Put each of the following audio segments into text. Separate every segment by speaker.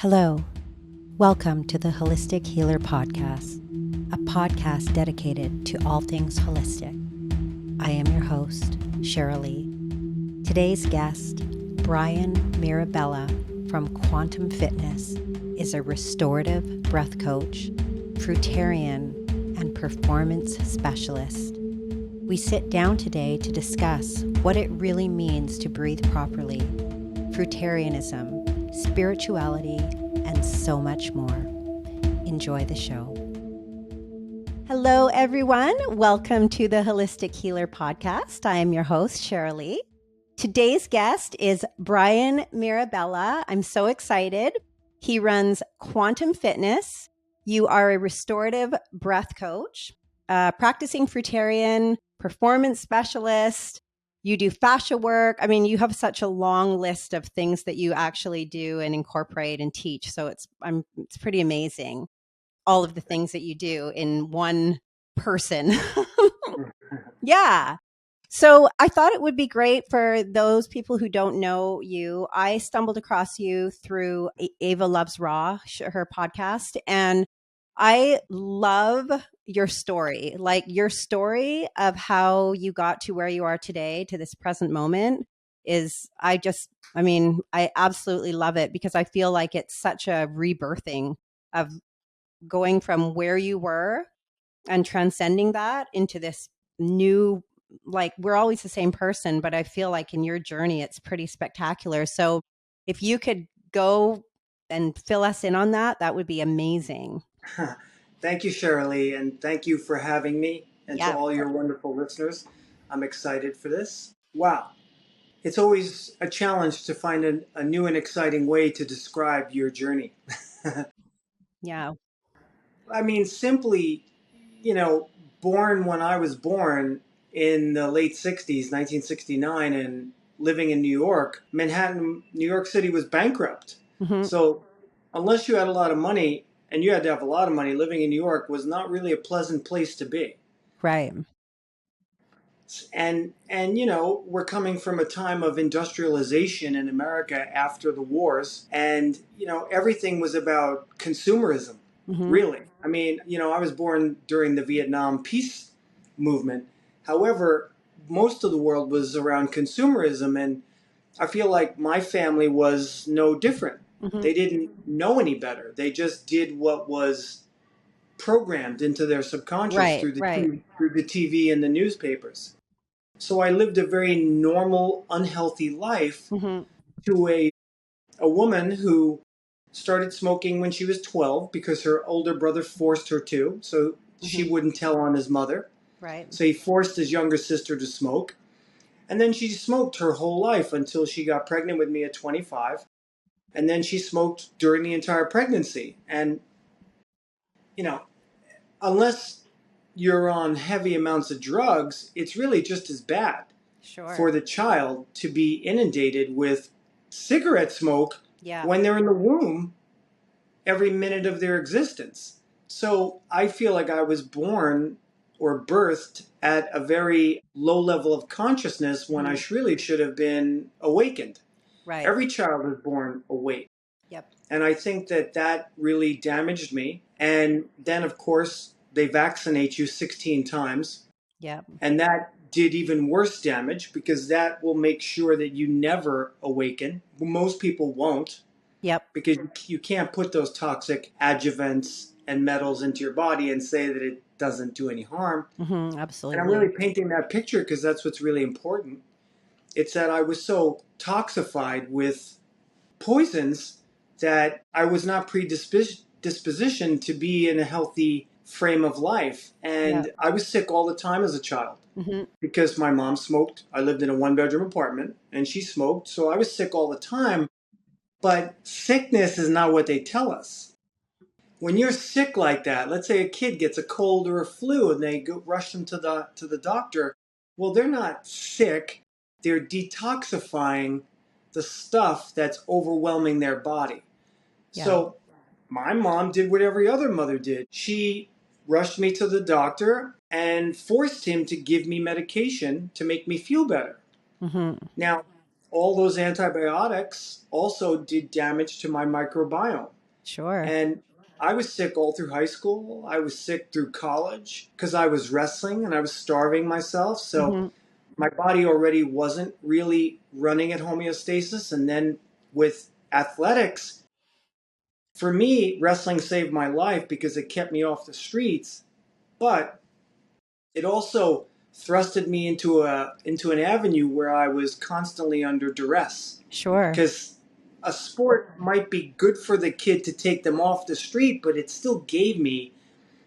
Speaker 1: Hello, welcome to the Holistic Healer Podcast, a podcast dedicated to all things holistic. I am your host, Cheryl Lee. Today's guest, Bryan Mirabella from Quantum Fitness, is a restorative breath coach, fruitarian, and performance specialist. We sit down today to discuss what it really means to breathe properly, fruitarianism, spirituality, and so much more. Enjoy the show. Hello, everyone. Welcome to the Holistic Healer Podcast. I am your host, Cheryl Lee. Today's guest is Bryan Mirabella. I'm so excited. He runs Quantum Fitness. You are a restorative breath coach, practicing fruitarian, performance specialist. You do fascia work. I mean, you have such a long list of things that you actually do and incorporate and teach. So it's pretty amazing, all of the things that you do in one person. Yeah. So I thought it would be great for those people who don't know you. I stumbled across you through Ava Loves Raw, her podcast, and I love your story. Like your story of how you got to where you are today, to this present moment, is I absolutely love it because I feel like it's such a rebirthing of going from where you were and transcending that into this new, like, we're always the same person, but I feel like in your journey, it's pretty spectacular. So if you could go and fill us in on that, that would be amazing.
Speaker 2: Thank you, Shirley, and thank you for having me, and to
Speaker 1: Yeah,
Speaker 2: all your wonderful listeners. I'm excited for this. Wow. It's always a challenge to find a new and exciting way to describe your journey.
Speaker 1: yeah.
Speaker 2: I mean, simply, you know, born when I was born in the late 60s, 1969, and living in New York, Manhattan, New York City was bankrupt.
Speaker 1: Mm-hmm.
Speaker 2: So, unless you had a lot of money, and you had to have a lot of money, living in New York was not really a pleasant place to be.
Speaker 1: Right.
Speaker 2: And we're coming from a time of industrialization in America after the wars, and everything was about consumerism.
Speaker 1: Mm-hmm.
Speaker 2: Really, I mean, I was born during the Vietnam peace movement. However, most of the world was around consumerism, and I feel like my family was no different.
Speaker 1: Mm-hmm.
Speaker 2: They didn't know any better. They just did what was programmed into their subconscious through the TV and the newspapers. So I lived a very normal, unhealthy life
Speaker 1: Mm-hmm.
Speaker 2: to a woman who started smoking when she was 12 because her older brother forced her to, so she wouldn't tell on his mother.
Speaker 1: Right.
Speaker 2: So he forced his younger sister to smoke. And then she smoked her whole life until she got pregnant with me at 25. And then she smoked during the entire pregnancy. And, unless you're on heavy amounts of drugs, it's really just as bad for the child to be inundated with cigarette smoke when they're in the womb every minute of their existence. So I feel like I was born or birthed at a very low level of consciousness when I really should have been awakened.
Speaker 1: Right.
Speaker 2: Every child is born awake.
Speaker 1: Yep.
Speaker 2: And I think that really damaged me. And then, of course, they vaccinate you 16 times.
Speaker 1: Yep.
Speaker 2: And that did even worse damage because that will make sure that you never awaken. Most people won't.
Speaker 1: Yep.
Speaker 2: Because you can't put those toxic adjuvants and metals into your body and say that it doesn't do any harm.
Speaker 1: Mm-hmm. Absolutely.
Speaker 2: And I'm really painting that picture because that's what's really important. It's that I was so toxified with poisons that I was not predispositioned to be in a healthy frame of life. And I was sick all the time as a child because my mom smoked. I lived in a one-bedroom apartment and she smoked. So I was sick all the time. But sickness is not what they tell us. When you're sick like that, let's say a kid gets a cold or a flu and they rush them to the doctor. Well, they're not sick. They're detoxifying the stuff that's overwhelming their body. Yeah. So my mom did what every other mother did. She rushed me to the doctor and forced him to give me medication to make me feel better. Now, all those antibiotics also did damage to my microbiome.
Speaker 1: Sure.
Speaker 2: And I was sick all through high school. I was sick through college because I was wrestling and I was starving myself. So
Speaker 1: Hmm.
Speaker 2: my body already wasn't really running at homeostasis. And then with athletics, for me, wrestling saved my life because it kept me off the streets. But it also thrusted me into an avenue where I was constantly under duress
Speaker 1: Sure.
Speaker 2: because a sport might be good for the kid to take them off the street, but it still gave me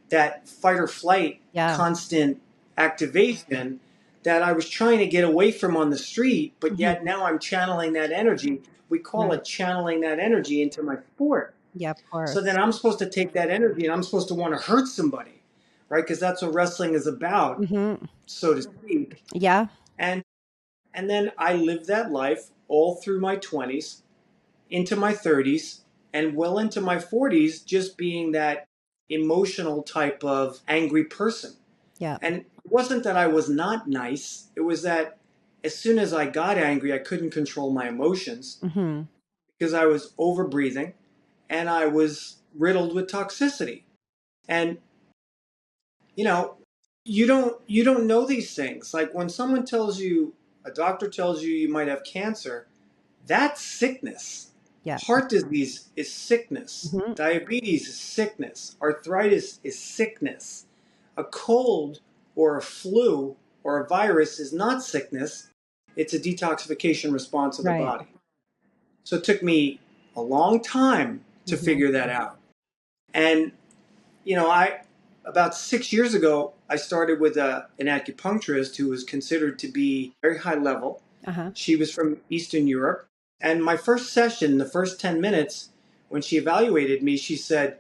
Speaker 2: that fight or flight
Speaker 1: Yeah.
Speaker 2: constant activation that I was trying to get away from on the street, but
Speaker 1: Hmm.
Speaker 2: yet now I'm channeling that energy. We call
Speaker 1: Right.
Speaker 2: it channeling that energy into my sport.
Speaker 1: Yeah, of
Speaker 2: So
Speaker 1: course.
Speaker 2: then I'm supposed to take that energy and I'm supposed to want to hurt somebody, right? Because that's what wrestling is about,
Speaker 1: Hmm.
Speaker 2: so to speak.
Speaker 1: Yeah.
Speaker 2: And and then I lived that life all through my 20s, into my 30s, and well into my 40s, just being that emotional type of angry person.
Speaker 1: Yeah.
Speaker 2: And it wasn't that I was not nice, it was that as soon as I got angry, I couldn't control my emotions
Speaker 1: Hmm.
Speaker 2: because I was over breathing and I was riddled with toxicity. And you know, you don't know these things. Like when someone tells you, a doctor tells you you might have cancer, that's sickness.
Speaker 1: Yeah.
Speaker 2: Heart disease is sickness.
Speaker 1: Hmm.
Speaker 2: Diabetes is sickness. Arthritis is sickness. A cold or a flu or a virus is not sickness. It's a detoxification response of the
Speaker 1: Right.
Speaker 2: body. So it took me a long time to
Speaker 1: Hmm.
Speaker 2: figure that out. And I about 6 years ago, I started with an acupuncturist who was considered to be very high level.
Speaker 1: Uh-huh.
Speaker 2: She was from Eastern Europe. And my first session, the first 10 minutes, when she evaluated me, she said,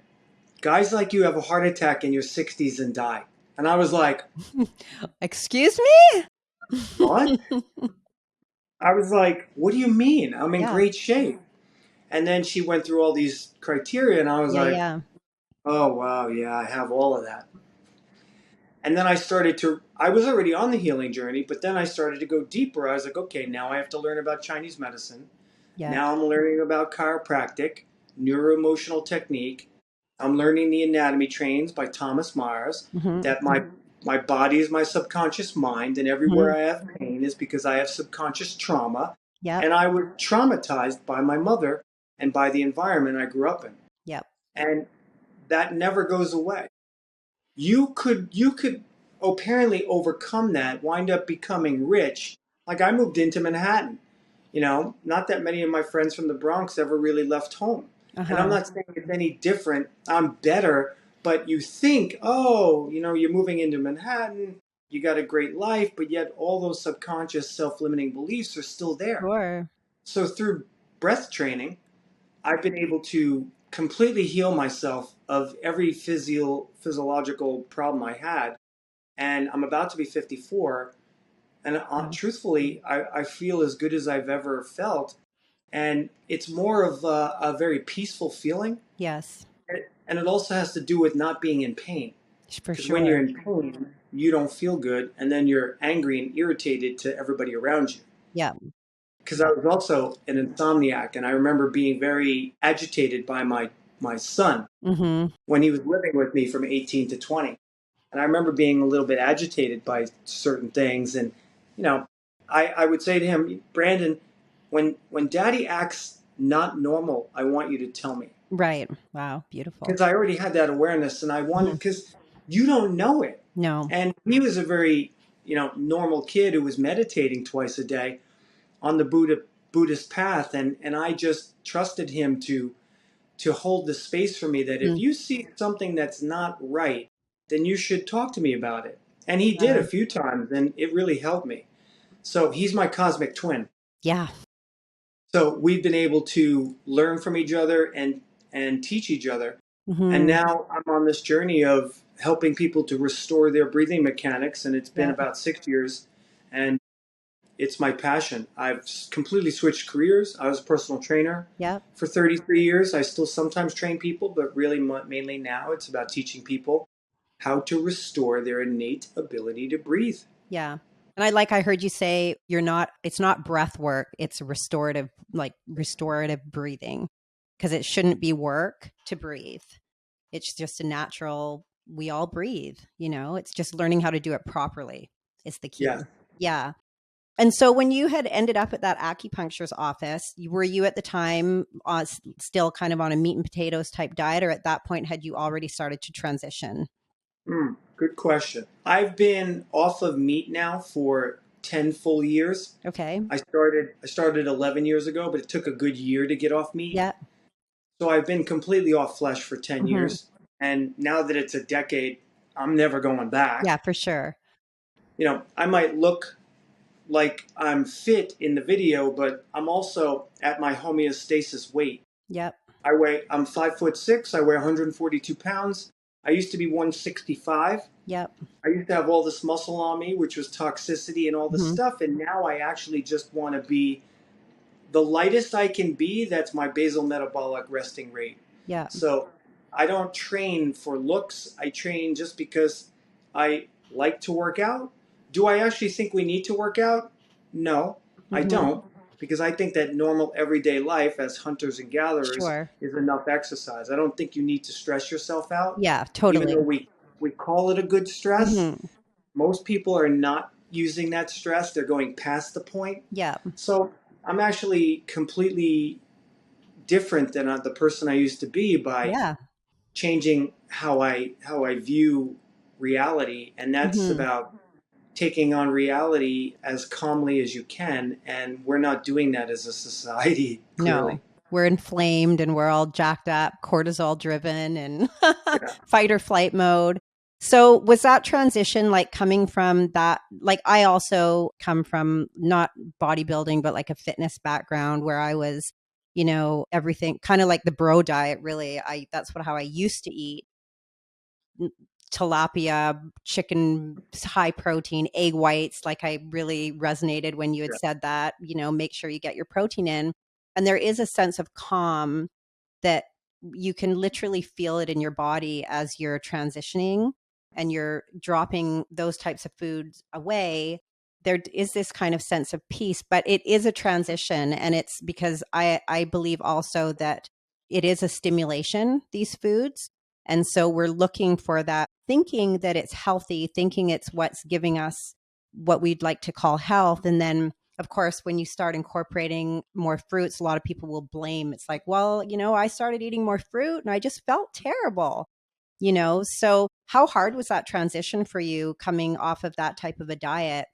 Speaker 2: "Guys like you have a heart attack in your 60s and die." And I was like,
Speaker 1: Excuse
Speaker 2: "What?"
Speaker 1: me?
Speaker 2: I was like, "What do you mean? I'm in
Speaker 1: Yeah.
Speaker 2: great shape." And then she went through all these criteria, and I was
Speaker 1: Yeah.
Speaker 2: like,
Speaker 1: Yeah.
Speaker 2: "Oh, wow, yeah, I have all of that." And then I was already on the healing journey, but then I started to go deeper. I was like, okay, now I have to learn about Chinese medicine.
Speaker 1: Yeah.
Speaker 2: Now I'm learning about chiropractic, neuroemotional technique. I'm learning the anatomy trains by Thomas Mars,
Speaker 1: Hmm.
Speaker 2: that my body is my subconscious mind, and everywhere
Speaker 1: Hmm.
Speaker 2: I have pain is because I have subconscious trauma.
Speaker 1: Yep.
Speaker 2: And I was traumatized by my mother and by the environment I grew up in.
Speaker 1: Yep.
Speaker 2: And that never goes away. You could apparently overcome that, wind up becoming rich. Like I moved into Manhattan. Not that many of my friends from the Bronx ever really left home. And I'm
Speaker 1: Uh-huh.
Speaker 2: not saying it's any different. I'm better, but you think, oh, you're moving into Manhattan, you got a great life, but yet all those subconscious self-limiting beliefs are still there.
Speaker 1: Sure.
Speaker 2: So through breath training, I've been able to completely heal myself of every physiological problem I had. And I'm about to be 54. And
Speaker 1: Wow.
Speaker 2: truthfully, I feel as good as I've ever felt. And it's more of a very peaceful feeling.
Speaker 1: Yes.
Speaker 2: And it also has to do with not being in pain.
Speaker 1: For
Speaker 2: Because when you're
Speaker 1: sure.
Speaker 2: in pain, you don't feel good. And then you're angry and irritated to everybody around you.
Speaker 1: Yeah.
Speaker 2: Because I was also an insomniac, and I remember being very agitated by my son
Speaker 1: Hmm.
Speaker 2: when he was living with me from 18 to 20. And I remember being a little bit agitated by certain things. And, you know, I would say to him, "Brandon, when daddy acts not normal, I want you to tell me."
Speaker 1: Right. Wow. Beautiful.
Speaker 2: Because I already had that awareness and I wanted,
Speaker 1: Hmm.
Speaker 2: because you don't know it.
Speaker 1: No.
Speaker 2: And he was a very, normal kid who was meditating twice a day on the Buddhist path, and I just trusted him to hold the space for me that if
Speaker 1: Mm.
Speaker 2: you see something that's not right, then you should talk to me about it. And he did a
Speaker 1: Uh,
Speaker 2: few times, and it really helped me. So he's my cosmic twin.
Speaker 1: yeah.
Speaker 2: So we've been able to learn from each other and teach each other. And
Speaker 1: Hmm.
Speaker 2: now I'm on this journey of helping people to restore their breathing mechanics, and it's been
Speaker 1: Yeah.
Speaker 2: about 6 years. And it's my passion. I've completely switched careers. I was a personal trainer
Speaker 1: Yep.
Speaker 2: for 33 years. I still sometimes train people, but really mainly now it's about teaching people how to restore their innate ability to breathe.
Speaker 1: Yeah. And I heard you say it's not breath work, it's restorative, like restorative breathing, because it shouldn't be work to breathe. It's just a natural, we all breathe, it's just learning how to do it properly is the
Speaker 2: Yeah.
Speaker 1: key. Yeah. And so when you had ended up at that acupuncturist office, were you at the time still kind of on a meat and potatoes type diet, or at that point had you already started to transition?
Speaker 2: Good question. I've been off of meat now for 10 full years.
Speaker 1: Okay.
Speaker 2: I started 11 years ago, but it took a good year to get off meat.
Speaker 1: Yeah.
Speaker 2: So I've been completely off flesh for 10
Speaker 1: Hmm.
Speaker 2: years. And now that it's a decade, I'm never going back.
Speaker 1: Yeah, for sure.
Speaker 2: I might look like I'm fit in the video, but I'm also at my homeostasis weight.
Speaker 1: Yep.
Speaker 2: I'm 5'6". I weigh 142 pounds. I used to be 165.
Speaker 1: Yep.
Speaker 2: I used to have all this muscle on me, which was toxicity and all this
Speaker 1: Hmm.
Speaker 2: stuff. And now I actually just want to be the lightest I can be. That's my basal metabolic resting rate.
Speaker 1: Yeah.
Speaker 2: So I don't train for looks. I train just because I like to work out. Do I actually think we need to work out? No, I
Speaker 1: Hmm.
Speaker 2: don't. Because I think that normal everyday life as hunters and gatherers
Speaker 1: Sure.
Speaker 2: is enough exercise. I don't think you need to stress yourself out.
Speaker 1: Yeah,
Speaker 2: Even though
Speaker 1: totally.
Speaker 2: we call it a good stress,
Speaker 1: Hmm.
Speaker 2: most people are not using that stress. They're going past the point.
Speaker 1: Yeah.
Speaker 2: So I'm actually completely different than the person I used to be by
Speaker 1: Yeah.
Speaker 2: changing how I view reality, and that's
Speaker 1: Hmm.
Speaker 2: about taking on reality as calmly as you can. And we're not doing that as a society, clearly.
Speaker 1: No, we're inflamed and we're all jacked up, cortisol driven and
Speaker 2: Yeah.
Speaker 1: fight or flight mode. So was that transition like coming from that? Like I also come from not bodybuilding, but like a fitness background where I was, everything kind of like the bro diet, really. That's how I used to eat tilapia, chicken, high protein, egg whites. Like I really resonated when you had
Speaker 2: Yeah.
Speaker 1: said that, make sure you get your protein in. And there is a sense of calm that you can literally feel it in your body as you're transitioning and you're dropping those types of foods away. There is this kind of sense of peace, but it is a transition. And it's because I believe also that it is a stimulation, these foods. And so we're looking for that, thinking that it's healthy, thinking it's what's giving us what we'd like to call health. And then, of course, when you start incorporating more fruits, a lot of people will blame. It's like, well, I started eating more fruit and I just felt terrible, So how hard was that transition for you coming off of that type of a diet,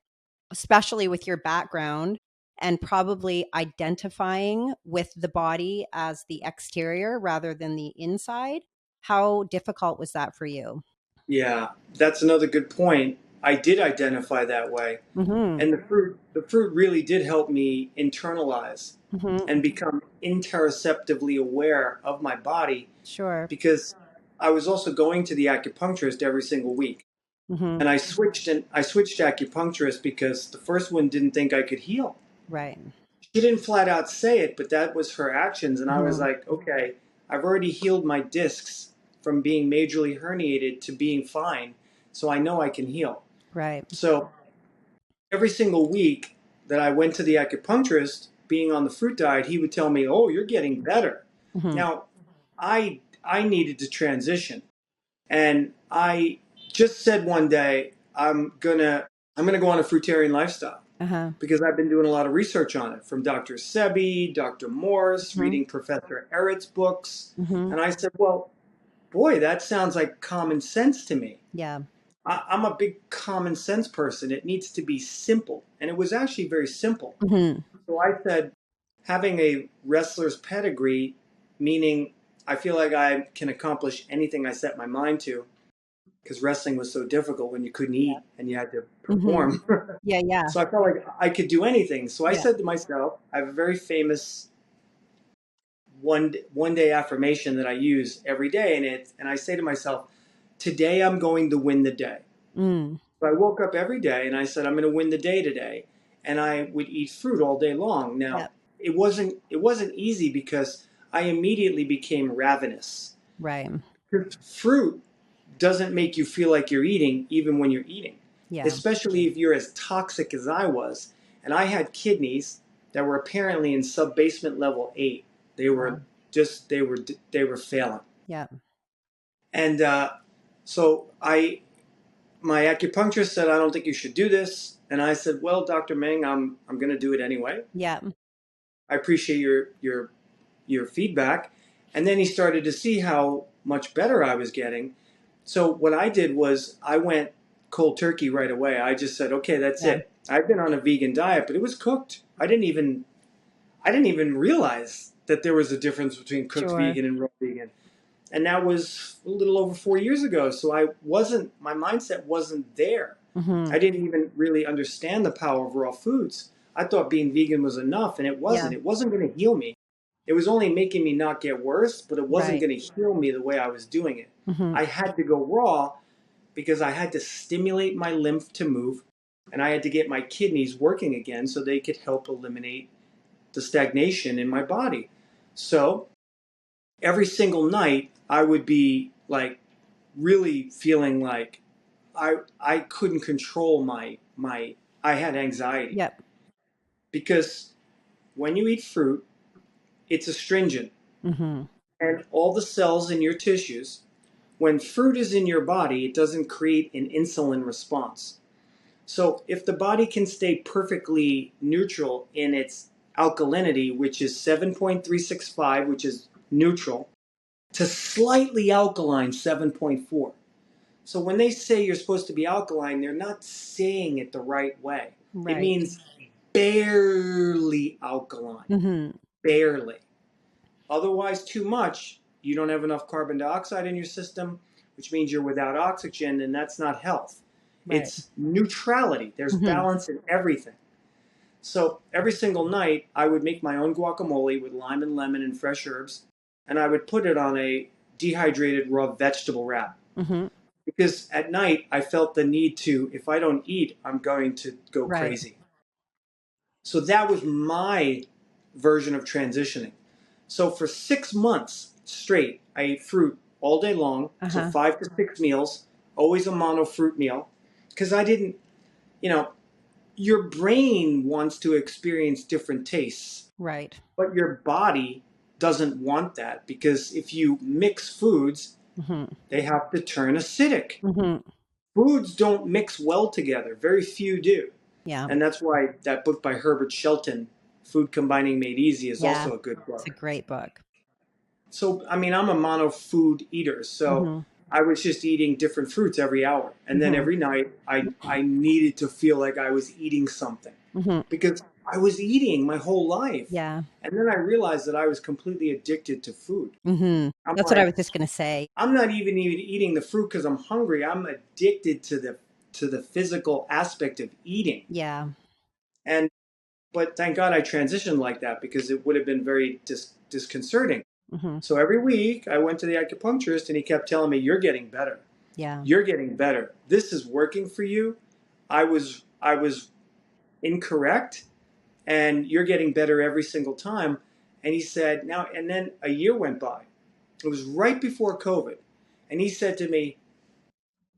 Speaker 1: especially with your background and probably identifying with the body as the exterior rather than the inside? How difficult was that for you?
Speaker 2: Yeah, that's another good point. I did identify that way.
Speaker 1: Mhm.
Speaker 2: And the fruit really did help me internalize
Speaker 1: Mhm.
Speaker 2: and become interoceptively aware of my body,
Speaker 1: Sure.
Speaker 2: because I was also going to the acupuncturist every single week.
Speaker 1: Mhm.
Speaker 2: And I switched acupuncturist because the first one didn't think I could heal.
Speaker 1: Right.
Speaker 2: She didn't flat out say it, but that was her actions. And I was
Speaker 1: Mhm.
Speaker 2: like, okay, I've already healed my discs from being majorly herniated to being fine. So I know I can heal.
Speaker 1: Right.
Speaker 2: So every single week that I went to the acupuncturist, being on the fruit diet, he would tell me, "Oh, you're getting better."
Speaker 1: Mhm.
Speaker 2: Now, I needed to transition, and I just said one day, I'm gonna go on a fruitarian lifestyle,
Speaker 1: Uh-huh.
Speaker 2: because I've been doing a lot of research on it from Dr. Sebi, Dr. Morse,
Speaker 1: Mhm.
Speaker 2: reading Professor Eric's books,
Speaker 1: Mhm.
Speaker 2: and I said, "Well, boy, that sounds like common sense to me."
Speaker 1: Yeah.
Speaker 2: I'm a big common sense person. It needs to be simple. And it was actually very simple.
Speaker 1: Mhm.
Speaker 2: So I said, having a wrestler's pedigree, meaning I feel like I can accomplish anything I set my mind to, because wrestling was so difficult when you couldn't
Speaker 1: Yeah.
Speaker 2: eat and you had to
Speaker 1: Mhm.
Speaker 2: perform.
Speaker 1: Yeah, yeah.
Speaker 2: So I felt like I could do anything. So I
Speaker 1: Yeah.
Speaker 2: said to myself, I have a very famous one day affirmation that I use every day, and I say to myself, today I'm going to win the day.
Speaker 1: Mm.
Speaker 2: So I woke up every day and I said, I'm going to win the day today. And I would eat fruit all day long. Now,
Speaker 1: Yep.
Speaker 2: it wasn't easy because I immediately became ravenous.
Speaker 1: Right.
Speaker 2: Fruit doesn't make you feel like you're eating even when you're eating.
Speaker 1: Yeah.
Speaker 2: especially if you're as toxic as I was. And I had kidneys that were apparently in sub-basement level 8. They were
Speaker 1: Wow.
Speaker 2: just they were failing.
Speaker 1: Yeah.
Speaker 2: And so my acupuncturist said, I don't think you should do this. And I said, well, Dr. Meng, I'm going to do it anyway.
Speaker 1: Yeah.
Speaker 2: I appreciate your feedback. And then he started to see how much better I was getting. So what I did was I went cold turkey right away. I just said, okay, that's
Speaker 1: Yeah.
Speaker 2: it. I've been on a vegan diet, but it was cooked. I didn't even realize that there was a difference between cooked
Speaker 1: Sure.
Speaker 2: vegan and raw vegan. And that was a little over 4 years ago. So my mindset wasn't there.
Speaker 1: Mm-hmm.
Speaker 2: I didn't even really understand the power of raw foods. I thought being vegan was enough, and it wasn't.
Speaker 1: Yeah.
Speaker 2: It wasn't going to heal me. It was only making me not get worse, but it wasn't
Speaker 1: Right.
Speaker 2: going to heal me the way I was doing it.
Speaker 1: Mm-hmm.
Speaker 2: I had to go raw because I had to stimulate my lymph to move, and I had to get my kidneys working again so they could help eliminate the stagnation in my body. So every single night, I would be like really feeling like I couldn't control my I had anxiety
Speaker 1: Yep.
Speaker 2: because when you eat fruit, it's astringent,
Speaker 1: Mm-hmm.
Speaker 2: and all the cells in your tissues, when fruit is in your body, it doesn't create an insulin response. So if the body can stay perfectly neutral in its alkalinity, which is 7.365, which is neutral, to slightly alkaline 7.4. So when they say you're supposed to be alkaline, they're not saying it the right way. It
Speaker 1: Right.
Speaker 2: means barely alkaline,
Speaker 1: Mm-hmm.
Speaker 2: barely. Otherwise, too much, you don't have enough carbon dioxide in your system, which means you're without oxygen, and that's not health.
Speaker 1: Right.
Speaker 2: It's neutrality. There's
Speaker 1: Mm-hmm.
Speaker 2: balance in everything. So every single night, I would make my own guacamole with lime and lemon and fresh herbs, and I would put it on a dehydrated raw vegetable wrap.
Speaker 1: Mm-hmm.
Speaker 2: Because at night, I felt the need to, if I don't eat, I'm going to go
Speaker 1: Right.
Speaker 2: crazy. So that was my version of transitioning. So for 6 months straight, I ate fruit all day long. So
Speaker 1: Uh-huh.
Speaker 2: 5 to 6 meals, always a mono fruit meal. Because I didn't, you know, your brain wants to experience different tastes,
Speaker 1: Right.
Speaker 2: but your body doesn't want that because if you mix foods,
Speaker 1: Mm-hmm.
Speaker 2: they have to turn acidic.
Speaker 1: Mm-hmm.
Speaker 2: Foods don't mix well together. Very few do.
Speaker 1: Yeah.
Speaker 2: And that's why that book by Herbert Shelton, Food Combining Made Easy, is
Speaker 1: Yeah.
Speaker 2: also a good
Speaker 1: It's a
Speaker 2: book.
Speaker 1: great book.
Speaker 2: So, I mean, I'm a mono food eater. So
Speaker 1: Mm-hmm.
Speaker 2: I was just eating different fruits every hour. And then
Speaker 1: Mm-hmm.
Speaker 2: every night, I needed to feel like I was eating something
Speaker 1: Mm-hmm.
Speaker 2: because I was eating my whole life.
Speaker 1: Yeah.
Speaker 2: And then I realized that I was completely addicted to food.
Speaker 1: Mm-hmm.
Speaker 2: I'm
Speaker 1: That's what I
Speaker 2: like,
Speaker 1: was just gonna say.
Speaker 2: I'm not even eating the fruit because I'm hungry. I'm addicted to the physical aspect of eating.
Speaker 1: Yeah.
Speaker 2: And but thank God I transitioned like that because it would have been very disconcerting.
Speaker 1: Mm-hmm.
Speaker 2: So every week I went to the acupuncturist and he kept telling me, "You're getting better.
Speaker 1: Yeah.
Speaker 2: You're getting better. This is working for you." I was incorrect, and you're getting better every single time. And he said, "Now," and then a year went by. It was right before COVID, and he said to me,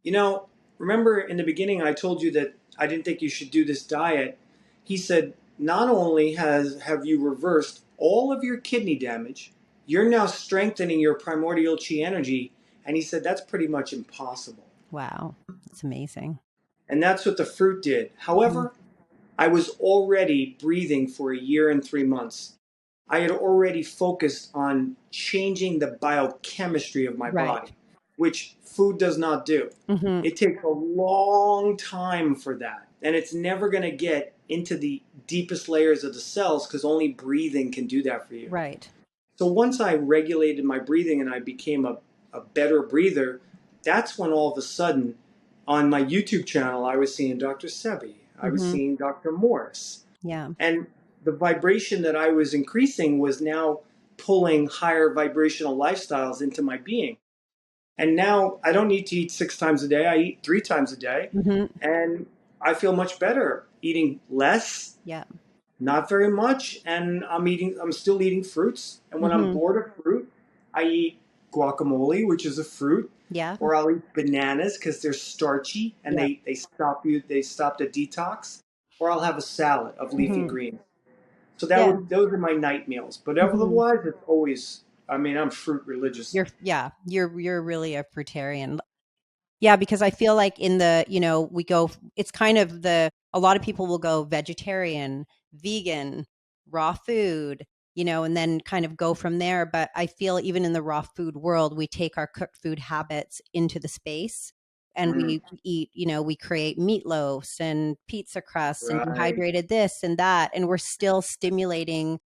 Speaker 2: "You know, remember in the beginning I told you that I didn't think you should do this diet." He said, "Not only have you reversed all of your kidney damage, you're now strengthening your primordial chi energy." And he said, "That's pretty much impossible."
Speaker 1: Wow. That's amazing.
Speaker 2: And that's what the fruit did.
Speaker 1: Mm-hmm.
Speaker 2: However, I was already breathing for a year and 3 months. I had already focused on changing the biochemistry of my
Speaker 1: Right.
Speaker 2: body, which food does not do.
Speaker 1: Mm-hmm.
Speaker 2: It takes a long time for that. And it's never going to get into the deepest layers of the cells because only breathing can do that for you.
Speaker 1: Right.
Speaker 2: So once I regulated my breathing and I became a better breather, that's when all of a sudden on my YouTube channel, I was seeing Dr. Sebi, I was
Speaker 1: Mm-hmm.
Speaker 2: seeing Dr. Morris.
Speaker 1: Yeah.
Speaker 2: And the vibration that I was increasing was now pulling higher vibrational lifestyles into my being. And now I don't need to eat 6 times a day. I eat 3 times a day.
Speaker 1: Mm-hmm.
Speaker 2: And I feel much better eating less,
Speaker 1: Yeah.
Speaker 2: not very much. And I'm still eating fruits. And when I'm
Speaker 1: Mm-hmm.
Speaker 2: bored of fruit, I eat guacamole, which is a fruit,
Speaker 1: Yeah.
Speaker 2: or I'll eat bananas because they're starchy and
Speaker 1: Yeah.
Speaker 2: they stop the detox, or I'll have a salad of leafy
Speaker 1: Hmm.
Speaker 2: greens. So
Speaker 1: Yeah.
Speaker 2: those are my night meals. But
Speaker 1: Hmm.
Speaker 2: otherwise, it's always. I mean, I'm fruit religious.
Speaker 1: You're really a fruitarian. Yeah, because I feel like in the, we go, it's kind of a lot of people will go vegetarian, vegan, raw food, and then kind of go from there. But I feel even in the raw food world, we take our cooked food habits into the space and
Speaker 2: Mm,
Speaker 1: we eat, we create meatloaves and pizza crusts and
Speaker 2: right.
Speaker 1: dehydrated this and that. And we're still stimulating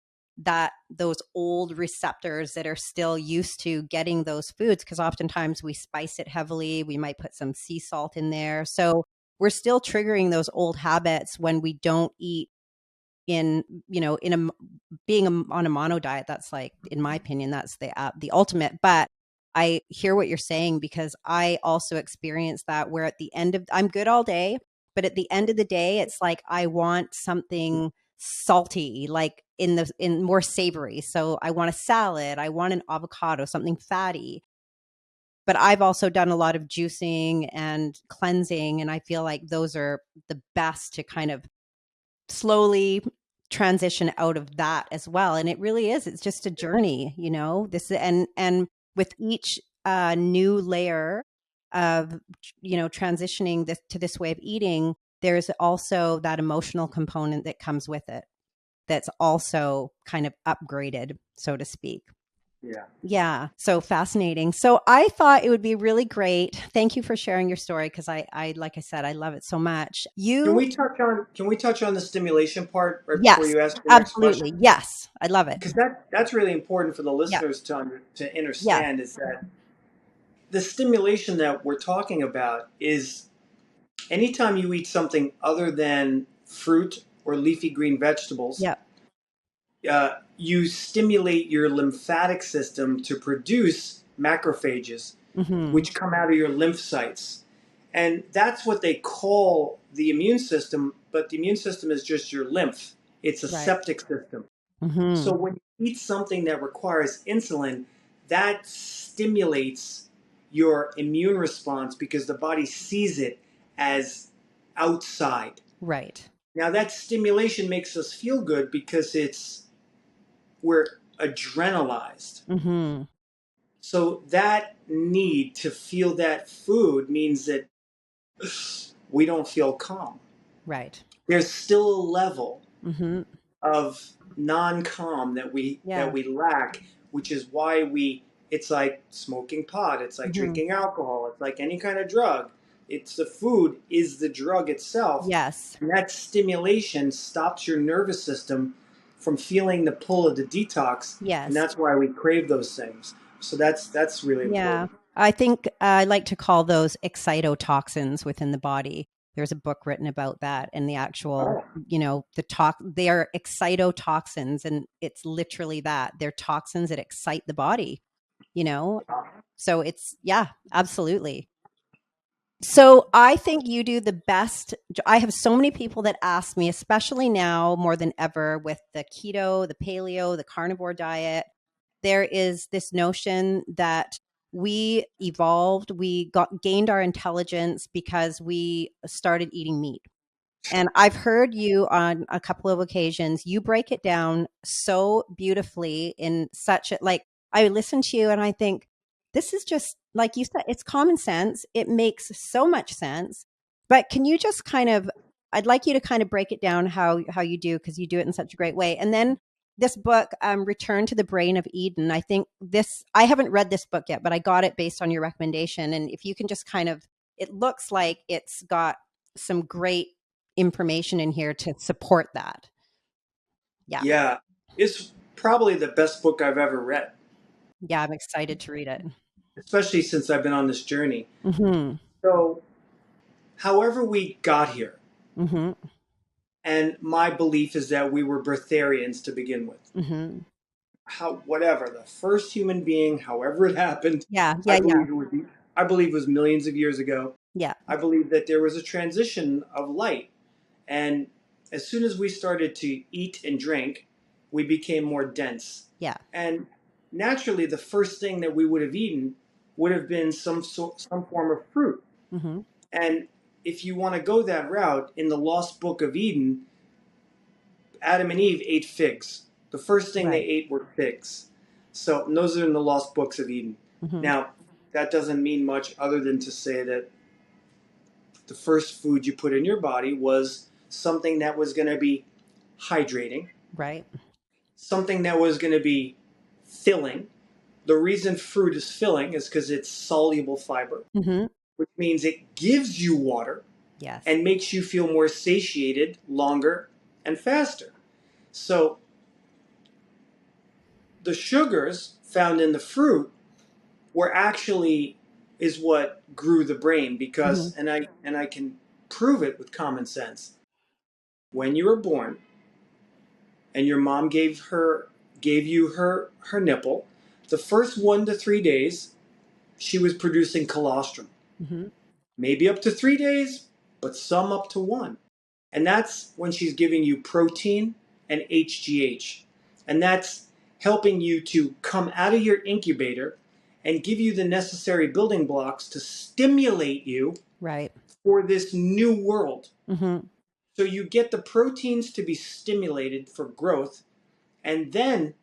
Speaker 1: those old receptors that are still used to getting those foods, because oftentimes we spice it heavily, we might put some sea salt in there, so we're still triggering those old habits when we don't eat in in on a mono diet. That's, like, in my opinion, that's the ultimate. But I hear what you're saying, because I also experienced that, where at the end of, I'm good all day, but at the end of the day, it's like I want something salty, like in more savory. So I want a salad, I want an avocado, something fatty. But I've also done a lot of juicing and cleansing, and I feel like those are the best to kind of slowly transition out of that as well. And it really is, it's just a journey, this, and with each new layer of transitioning this to this way of eating, there's also that emotional component that comes with it, that's also kind of upgraded, so to speak.
Speaker 2: Yeah.
Speaker 1: Yeah. So fascinating. So I thought it would be really great. Thank you for sharing your story, because like I said, I love it so much.
Speaker 2: Can we touch on the stimulation part right before
Speaker 1: Yes,
Speaker 2: you ask your next
Speaker 1: absolutely.
Speaker 2: question?
Speaker 1: Yes. I love it.
Speaker 2: Because that's really important for the
Speaker 1: Yeah.
Speaker 2: listeners to
Speaker 1: Yeah.
Speaker 2: understand, is that the stimulation that we're talking about is anytime you eat something other than fruit or leafy green vegetables,
Speaker 1: Yeah.
Speaker 2: you stimulate your lymphatic system to produce macrophages,
Speaker 1: Mhm.
Speaker 2: which come out of your lymphocytes. And that's what they call the immune system, but the immune system is just your lymph. It's a
Speaker 1: Right.
Speaker 2: septic system. So
Speaker 1: Mhm.
Speaker 2: when you eat something that requires insulin, that stimulates your immune response because the body sees it as outside.
Speaker 1: Right.
Speaker 2: Now that stimulation makes us feel good because we're adrenalized.
Speaker 1: Mhm.
Speaker 2: So that need to feel that food means that we don't feel calm.
Speaker 1: Right.
Speaker 2: There's still a level
Speaker 1: Mhm.
Speaker 2: of non-calm
Speaker 1: Yeah.
Speaker 2: that we lack, which is why we it's like smoking pot, it's like
Speaker 1: Mhm.
Speaker 2: drinking alcohol, it's like any kind of drug. It's the food is the drug itself,
Speaker 1: Yes.
Speaker 2: and that stimulation stops your nervous system from feeling the pull of the detox, and
Speaker 1: Yes.
Speaker 2: that's why we crave those things. So that's really
Speaker 1: Yeah.
Speaker 2: important.
Speaker 1: I think I like to call those excitotoxins within the body. There's a book written about that, and the actual,
Speaker 2: Oh,
Speaker 1: they are excitotoxins, and it's literally that. They're toxins that excite the body, you know? So it's, yeah, absolutely. So I think you do the best. I have so many people that ask me, especially now more than ever with the keto, the paleo, the carnivore diet. There is this notion that we evolved, we gained our intelligence because we started eating meat. And I've heard you on a couple of occasions, you break it down so beautifully in such a, like, I listen to you and I think, this is just, like you said, it's common sense. It makes so much sense. But can you just kind of, I'd like you to kind of break it down how you do, because you do it in such a great way. And then this book, Return to the Brain of Eden. I think I haven't read this book yet, but I got it based on your recommendation. And if you can just kind of, it looks like it's got some great information in here to support that. Yeah.
Speaker 2: yeah, it's probably the best book I've ever read,
Speaker 1: Yeah, I'm excited to read it.
Speaker 2: especially since I've been on this journey.
Speaker 1: Mhm.
Speaker 2: So, however we got here,
Speaker 1: Mhm.
Speaker 2: and my belief is that we were breatharians to begin with.
Speaker 1: Mhm.
Speaker 2: Whatever the first human being, however it happened,
Speaker 1: Yeah,
Speaker 2: I
Speaker 1: yeah, yeah.
Speaker 2: believe it would be. I believe it was millions of years ago.
Speaker 1: Yeah.
Speaker 2: I believe that there was a transition of light, and as soon as we started to eat and drink, we became more dense.
Speaker 1: Yeah.
Speaker 2: And naturally the first thing that we would have eaten would have been some form of fruit.
Speaker 1: Mm-hmm.
Speaker 2: And if you want to go that route, in the Lost Book of Eden, Adam and Eve ate figs. The first thing they
Speaker 1: Right.
Speaker 2: ate were figs. So and those are in the Lost Books of Eden.
Speaker 1: Mm-hmm.
Speaker 2: Now, that doesn't mean much other than to say that the first food you put in your body was something that was going to be hydrating,
Speaker 1: Right.
Speaker 2: something that was going to be filling. The reason fruit is filling is because it's soluble fiber,
Speaker 1: Mm-hmm.
Speaker 2: which means it gives you water
Speaker 1: Yes.
Speaker 2: and makes you feel more satiated longer and faster. So the sugars found in the fruit were actually is what grew the brain because
Speaker 1: Mm-hmm.
Speaker 2: and I can prove it with common sense. When you were born and your mom gave you her nipple, the first 1 to 3 days she was producing colostrum.
Speaker 1: Mm-hmm.
Speaker 2: Maybe up to 3 days, but some up to one. And that's when she's giving you protein and HGH. And that's helping you to come out of your incubator and give you the necessary building blocks to stimulate you
Speaker 1: Right.
Speaker 2: for this new world.
Speaker 1: Mm-hmm.
Speaker 2: So you get the proteins to be stimulated for growth, and then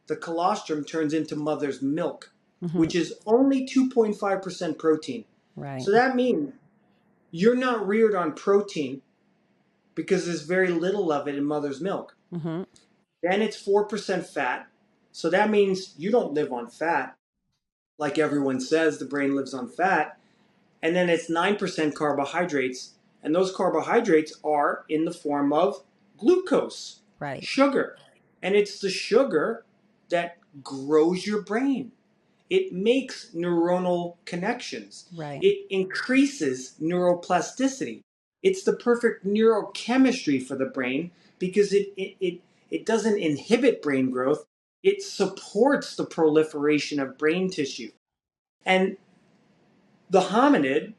Speaker 2: the colostrum turns into mother's milk,
Speaker 1: Mm-hmm.
Speaker 2: which is only 2.5% protein.
Speaker 1: Right.
Speaker 2: So that means you're not reared on protein because there's very little of it in mother's milk.
Speaker 1: Mm-hmm.
Speaker 2: Then it's 4% fat. So that means you don't live on fat. Like everyone says, the brain lives on fat. And then it's 9% carbohydrates. And those carbohydrates are in the form of glucose,
Speaker 1: Right.
Speaker 2: sugar. And it's the sugar that grows your brain. It makes neuronal connections.
Speaker 1: Right.
Speaker 2: It increases neuroplasticity. It's the perfect neurochemistry for the brain because it doesn't inhibit brain growth. It supports the proliferation of brain tissue. And the hominid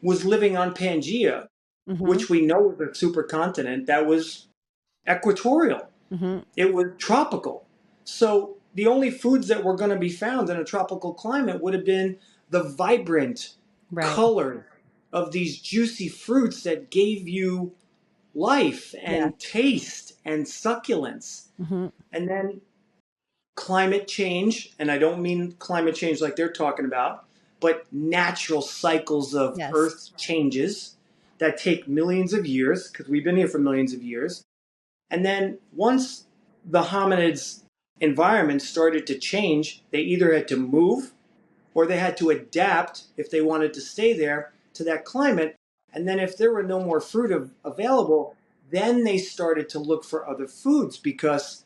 Speaker 2: was living on Pangaea,
Speaker 1: Mm-hmm.
Speaker 2: which we know is a supercontinent that was equatorial.
Speaker 1: Mm-hmm.
Speaker 2: It was tropical. So the only foods that were going to be found in a tropical climate would have been the vibrant
Speaker 1: Right.
Speaker 2: color of these juicy fruits that gave you life
Speaker 1: Yes.
Speaker 2: and taste and succulence.
Speaker 1: Mm-hmm.
Speaker 2: And then climate change, and I don't mean climate change like they're talking about, but natural cycles of
Speaker 1: Yes.
Speaker 2: earth changes that take millions of years, because we've been here for millions of years. And then once the hominids' environment started to change, they either had to move or they had to adapt if they wanted to stay there to that climate. And then if there were no more fruit available, then they started to look for other foods because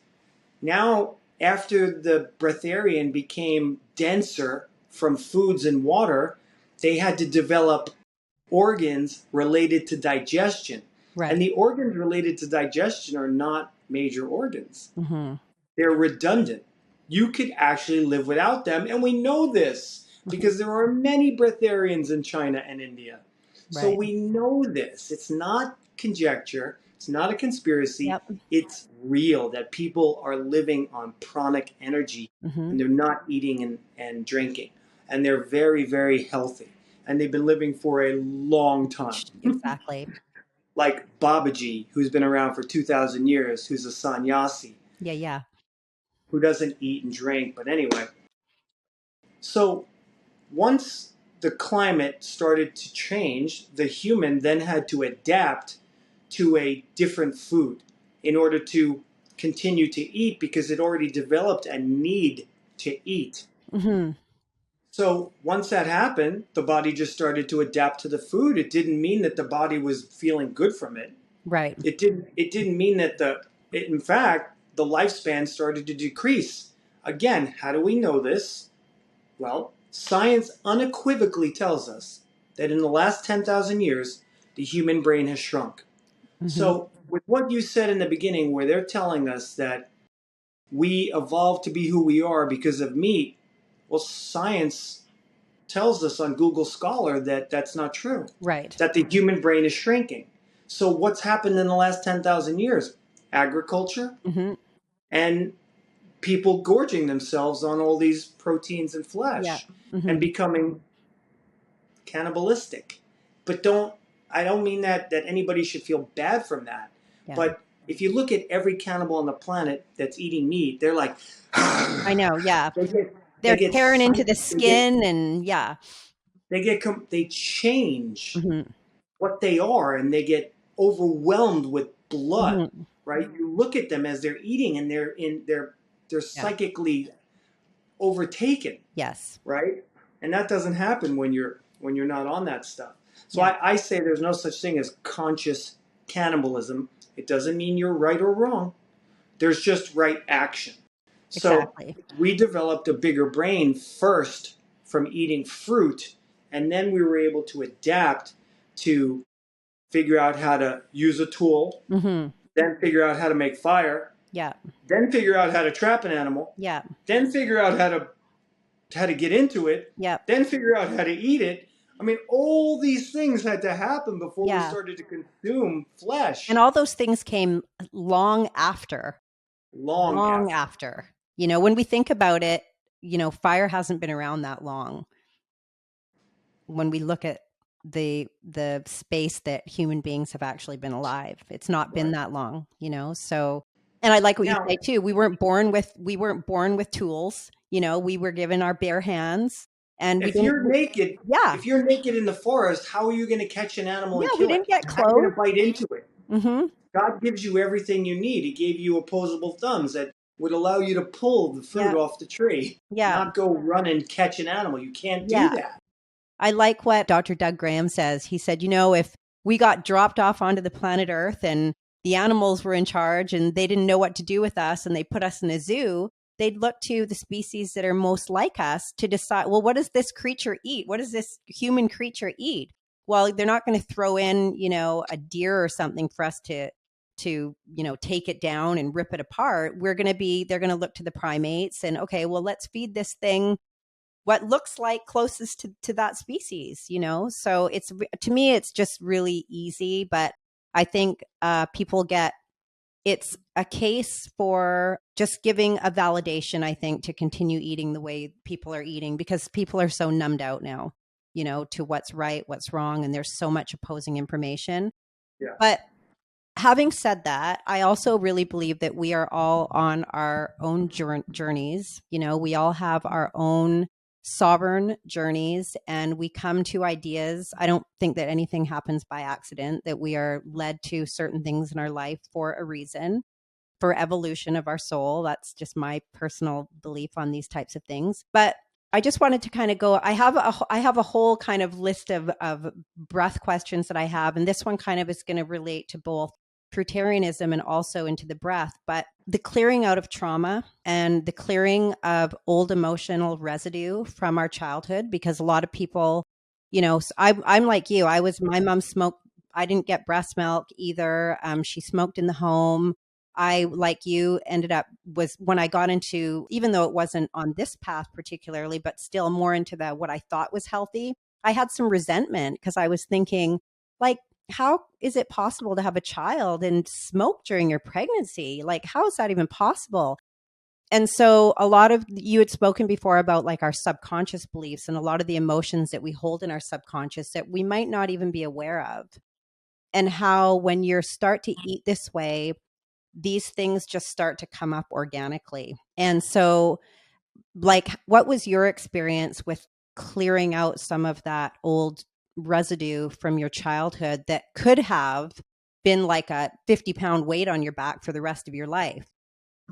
Speaker 2: now, after the breatharian became denser from foods and water, they had to develop organs related to digestion. And
Speaker 1: Right.
Speaker 2: the organs related to digestion are not major organs.
Speaker 1: Mm-hmm.
Speaker 2: They're redundant. You could actually live without them, and we know this
Speaker 1: Mm-hmm.
Speaker 2: because there are many breatharians in China and India. So
Speaker 1: Right.
Speaker 2: we know this. It's not conjecture, it's not a conspiracy.
Speaker 1: Yep.
Speaker 2: It's real that people are living on pranic energy
Speaker 1: Mm-hmm.
Speaker 2: and they're not eating and drinking. And they're very, very healthy. And they've been living for a long time.
Speaker 1: Exactly.
Speaker 2: Like Babaji, who's been around for 2,000 years, who's a sannyasi,
Speaker 1: Yeah. Yeah.
Speaker 2: who doesn't eat and drink. But anyway, so once the climate started to change, the human then had to adapt to a different food in order to continue to eat because it already developed a need to eat.
Speaker 1: Mm-hmm.
Speaker 2: So once that happened, the body just started to adapt to the food. It didn't mean that the body was feeling good from it.
Speaker 1: Right.
Speaker 2: It didn't mean that in fact, the lifespan started to decrease. Again, how do we know this? Well, science unequivocally tells us that in the last 10,000 years, the human brain has shrunk.
Speaker 1: Mm-hmm.
Speaker 2: So, with what you said in the beginning, where they're telling us that we evolved to be who we are because of meat, well, science tells us on Google Scholar that that's not true,
Speaker 1: Right.
Speaker 2: that the human brain is shrinking. So, what's happened in the last 10,000 years? Agriculture
Speaker 1: Mm-hmm.
Speaker 2: and people gorging themselves on all these proteins and
Speaker 1: Yeah.
Speaker 2: flesh and
Speaker 1: Hmm.
Speaker 2: becoming cannibalistic. But I don't mean that anybody should feel bad from that.
Speaker 1: Yeah.
Speaker 2: But if you look at every cannibal on the planet that's eating meat, they're like,
Speaker 1: I know. Yeah.
Speaker 2: they get they
Speaker 1: They're
Speaker 2: get
Speaker 1: tearing into the
Speaker 2: they get
Speaker 1: skin and yeah.
Speaker 2: they change
Speaker 1: Hmm.
Speaker 2: what they are, and they get overwhelmed with blood.
Speaker 1: Hmm.
Speaker 2: Right? You look at them as they're eating, and they're
Speaker 1: Yeah.
Speaker 2: psychically overtaken.
Speaker 1: Yes.
Speaker 2: Right? And that doesn't happen when you're not on that stuff. So
Speaker 1: Yeah.
Speaker 2: I say there's no such thing as conscious cannibalism. It doesn't mean you're right or wrong. There's just right action. So
Speaker 1: Exactly.
Speaker 2: we developed a bigger brain first from eating fruit, and then we were able to adapt to figure out how to use a tool,
Speaker 1: Hmm.
Speaker 2: then figure out how to make fire,
Speaker 1: Yeah.
Speaker 2: then figure out how to trap an animal,
Speaker 1: Yeah.
Speaker 2: then figure out how to get into it,
Speaker 1: Yeah.
Speaker 2: then figure out how to eat it. I mean, all these things had to happen before we
Speaker 1: Yeah.
Speaker 2: started to consume
Speaker 1: And
Speaker 2: flesh
Speaker 1: all those things came long after,
Speaker 2: long
Speaker 1: long
Speaker 2: after.
Speaker 1: after. When we think about it, fire hasn't been around that long. When we look at the space that human beings have actually been alive, it's not been
Speaker 2: Right.
Speaker 1: that long, so. And I like what you
Speaker 2: Now,
Speaker 1: say too. We weren't born with tools. We were given our bare hands, and we
Speaker 2: if
Speaker 1: didn't.
Speaker 2: you're naked,
Speaker 1: Yeah.
Speaker 2: if you're naked in the forest, how are you going to catch an animal
Speaker 1: Yeah,
Speaker 2: and
Speaker 1: we
Speaker 2: kill it?
Speaker 1: didn't get
Speaker 2: How are you going
Speaker 1: clothes.
Speaker 2: to bite into it?
Speaker 1: Hmm.
Speaker 2: God gives you everything you need. He gave you opposable thumbs that would allow you to pull the fruit
Speaker 1: Yeah.
Speaker 2: off the tree,
Speaker 1: Yeah.
Speaker 2: not go run and catch an animal. You can't do
Speaker 1: Yeah.
Speaker 2: that.
Speaker 1: I like what Dr. Doug Graham says. He said, if we got dropped off onto the planet Earth and the animals were in charge and they didn't know what to do with us and they put us in a zoo, they'd look to the species that are most like us to decide, well, what does this creature eat? What does this human creature eat? Well, they're not going to throw in, a deer or something for us to take it down and rip it apart. They're going to look to the primates and, okay, well, let's feed this thing what looks like closest to that species, So to me, it's just really easy, but I think it's a case for just giving a validation, I think, to continue eating the way people are eating because people are so numbed out now, to what's right, what's wrong, and there's so much opposing information.
Speaker 2: Yeah.
Speaker 1: But having said that, I also really believe that we are all on our own journeys. We all have our own sovereign journeys and we come to ideas. I don't think that anything happens by accident, that we are led to certain things in our life for a reason, for evolution of our soul. That's just my personal belief on these types of things. But I just wanted to kind of go. I have a whole kind of list of breath questions that I have, and this one kind of is going to relate to both fruitarianism and also into the breath. But the clearing out of trauma and the clearing of old emotional residue from our childhood, because a lot of people, I'm like you. My mom smoked. I didn't get breast milk either. She smoked in the home. I, like you, was when I got into, even though it wasn't on this path particularly, but still more into what I thought was healthy, I had some resentment because I was thinking, like, how is it possible to have a child and smoke during your pregnancy? Like, how is that even possible? And so a lot of you had spoken before about like our subconscious beliefs and a lot of the emotions that we hold in our subconscious that we might not even be aware of. And how when you start to eat this way, these things just start to come up organically. And so, like, what was your experience with clearing out some of that old residue from your childhood that could have been like a 50-pound weight on your back for the rest of your life,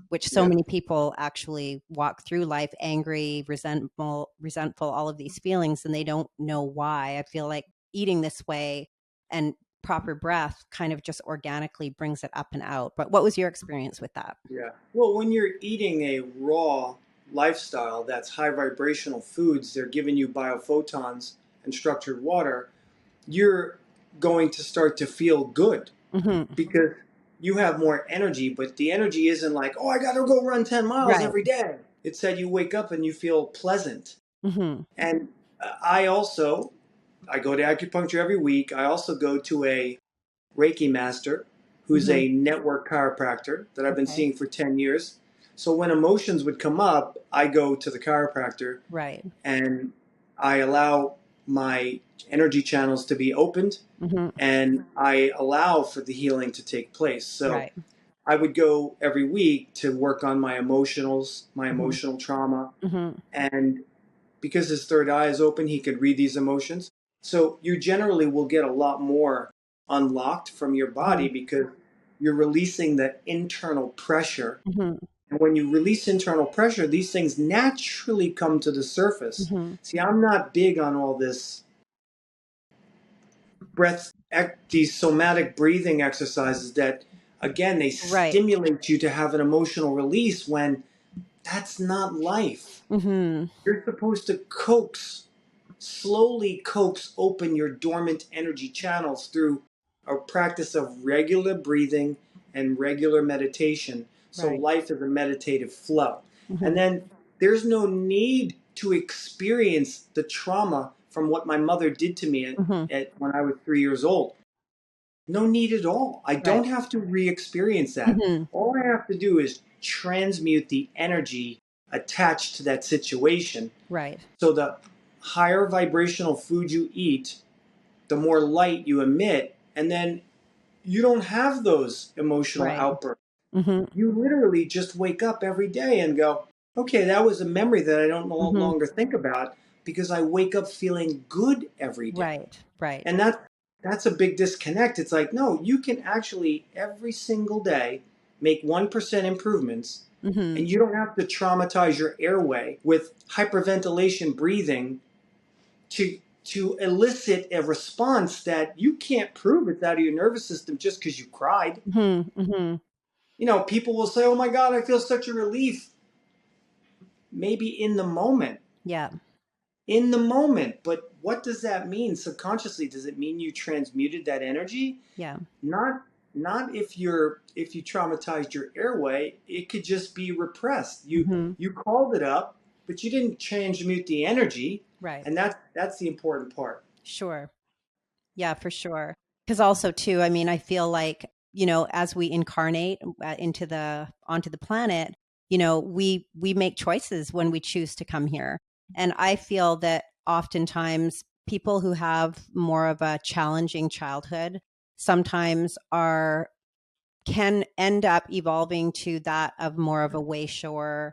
Speaker 1: which so
Speaker 2: Yeah.
Speaker 1: many people actually walk through life angry, resentful, all of these feelings, and they don't know why. I feel like eating this way and proper breath kind of just organically brings it up and out. But what was your experience with that?
Speaker 2: Yeah. Well, when you're eating a raw lifestyle that's high vibrational foods, they're giving you biophotons and structured water, you're going to start to feel good
Speaker 1: Mm-hmm.
Speaker 2: because you have more energy, but the energy isn't like, oh, I got to go run 10 miles
Speaker 1: Right.
Speaker 2: every day. It's that you wake up and you feel pleasant.
Speaker 1: Mm-hmm.
Speaker 2: And I go to acupuncture every week. I also go to a Reiki master who's
Speaker 1: Mm-hmm.
Speaker 2: a network chiropractor that I've been
Speaker 1: Okay.
Speaker 2: seeing for 10 years. So when emotions would come up, I go to the chiropractor
Speaker 1: Right.
Speaker 2: and I allow my energy channels to be opened
Speaker 1: Mm-hmm.
Speaker 2: and I allow for the healing to take place. So
Speaker 1: Right.
Speaker 2: I would go every week to work on my
Speaker 1: Mm-hmm.
Speaker 2: emotional trauma.
Speaker 1: Mm-hmm.
Speaker 2: And because his third eye is open, he could read these emotions. So you generally will get a lot more unlocked from your body because you're releasing the internal pressure.
Speaker 1: Mm-hmm.
Speaker 2: And when you release internal pressure, these things naturally come to the surface.
Speaker 1: Mm-hmm.
Speaker 2: See, I'm not big on all this these somatic breathing exercises that, again, they
Speaker 1: Right.
Speaker 2: stimulate you to have an emotional release when that's not life.
Speaker 1: Mm-hmm.
Speaker 2: You're supposed to slowly coax open your dormant energy channels through a practice of regular breathing and regular meditation. So
Speaker 1: Right.
Speaker 2: life is a meditative flow.
Speaker 1: Mm-hmm.
Speaker 2: And then there's no need to experience the trauma from what my mother did to me
Speaker 1: Mm-hmm.
Speaker 2: when I was 3 years old. No need at all. I
Speaker 1: Right.
Speaker 2: don't have to re-experience that.
Speaker 1: Mm-hmm.
Speaker 2: All I have to do is transmute the energy attached to that situation.
Speaker 1: Right.
Speaker 2: So the higher vibrational food you eat, the more light you emit, and then you don't have those emotional
Speaker 1: Right.
Speaker 2: outbursts.
Speaker 1: Mm-hmm.
Speaker 2: You literally just wake up every day and go, okay, that was a memory that I don't no
Speaker 1: Mm-hmm.
Speaker 2: longer think about because I wake up feeling good every day.
Speaker 1: Right. Right.
Speaker 2: And that's a big disconnect. It's like, no, you can actually every single day make 1% improvements
Speaker 1: Mm-hmm.
Speaker 2: and you don't have to traumatize your airway with hyperventilation breathing to elicit a response that you can't prove it's out of your nervous system just because you cried.
Speaker 1: Mm-hmm. Mm-hmm.
Speaker 2: People will say, "Oh my God, I feel such a relief." Maybe in the moment,
Speaker 1: Yeah.
Speaker 2: but what does that mean subconsciously? Does it mean you transmuted that energy?
Speaker 1: Yeah.
Speaker 2: Not not if you traumatized your airway. It could just be repressed. You
Speaker 1: Mm-hmm.
Speaker 2: you called it up, but you didn't transmute the energy,
Speaker 1: Right.
Speaker 2: and that's the important part.
Speaker 1: Sure. Yeah, for sure. Because also too, I mean, I feel like, as we incarnate onto the planet, we make choices when we choose to come here. And I feel that oftentimes people who have more of a challenging childhood sometimes are can end up evolving to that of more of a wayshore,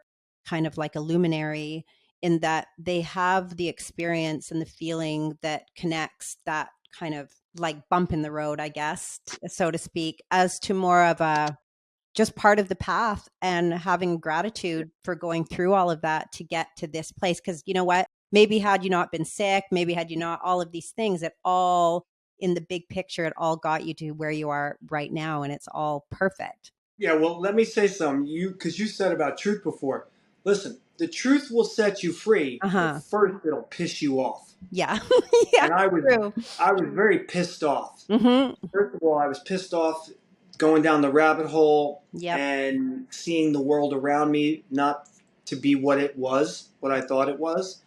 Speaker 1: kind of like a luminary, in that they have the experience and the feeling that connects that kind of like bump in the road, I guess, so to speak, as to more of a just part of the path, and having gratitude for going through all of that to get to this place. Because you know what? Maybe had you not been sick, maybe had you not all of these things, it all in the big picture, it all got you to where you are right now, and it's all perfect.
Speaker 2: Yeah, well, let me say something. Because you said about truth before. Listen, the truth will set you free,
Speaker 1: Uh
Speaker 2: but
Speaker 1: huh.
Speaker 2: first it'll piss you off.
Speaker 1: Yeah. Yeah.
Speaker 2: And I was
Speaker 1: True.
Speaker 2: I was very pissed off.
Speaker 1: Mm-hmm.
Speaker 2: First of all, I was pissed off going down the rabbit hole
Speaker 1: Yep.
Speaker 2: and seeing the world around me not to be what it was, what I thought it was,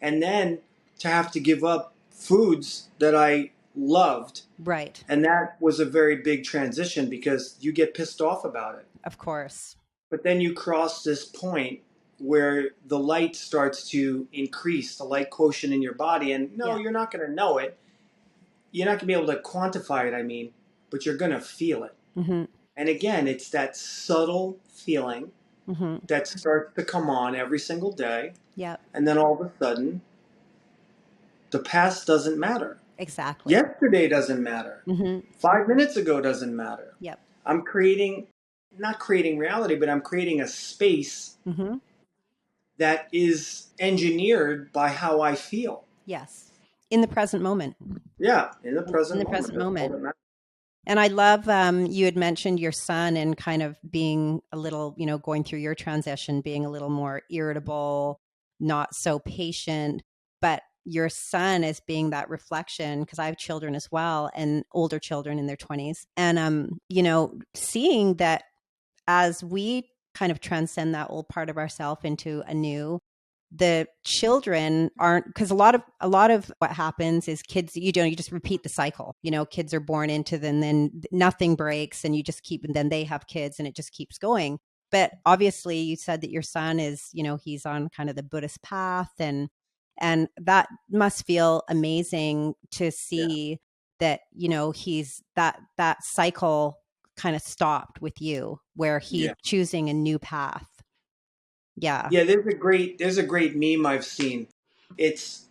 Speaker 2: and then to have to give up foods that I loved.
Speaker 1: Right.
Speaker 2: And that was a very big transition because you get pissed off about it.
Speaker 1: Of course.
Speaker 2: But then you cross this point where the light starts to increase, the light quotient in your body. And no,
Speaker 1: Yeah.
Speaker 2: you're not going to know it. You're not going to be able to quantify it, but you're going to feel it.
Speaker 1: Mm-hmm.
Speaker 2: And again, it's that subtle feeling
Speaker 1: Mm-hmm.
Speaker 2: that starts to come on every single day.
Speaker 1: Yep.
Speaker 2: And then all of a sudden, the past doesn't matter.
Speaker 1: Exactly.
Speaker 2: Yesterday doesn't matter.
Speaker 1: Mm-hmm.
Speaker 2: 5 minutes ago doesn't matter.
Speaker 1: Yep.
Speaker 2: I'm not creating reality, but I'm creating a space
Speaker 1: Mm-hmm.
Speaker 2: that is engineered by how I feel.
Speaker 1: Yes. In the present moment.
Speaker 2: Yeah, in the
Speaker 1: In
Speaker 2: present
Speaker 1: the
Speaker 2: moment.
Speaker 1: present
Speaker 2: That's all
Speaker 1: moment.
Speaker 2: that matters.
Speaker 1: And I love you had mentioned your son and kind of being a little, going through your transition, being a little more irritable, not so patient, but your son as being that reflection, because I have children as well, and older children in their 20s. And seeing that as we kind of transcend that old part of ourself into a new, the children aren't, because a lot of what happens is kids, you just repeat the cycle. Kids are born into them, then nothing breaks, and you just keep, and then they have kids, and it just keeps going. but obviously you said that your son is, he's on kind of the Buddhist path, and that must feel amazing to
Speaker 2: Yeah.
Speaker 1: see that, he's that cycle kind of stopped with you where he's
Speaker 2: Yeah.
Speaker 1: choosing a new path. Yeah.
Speaker 2: Yeah, there's a great meme I've seen. It's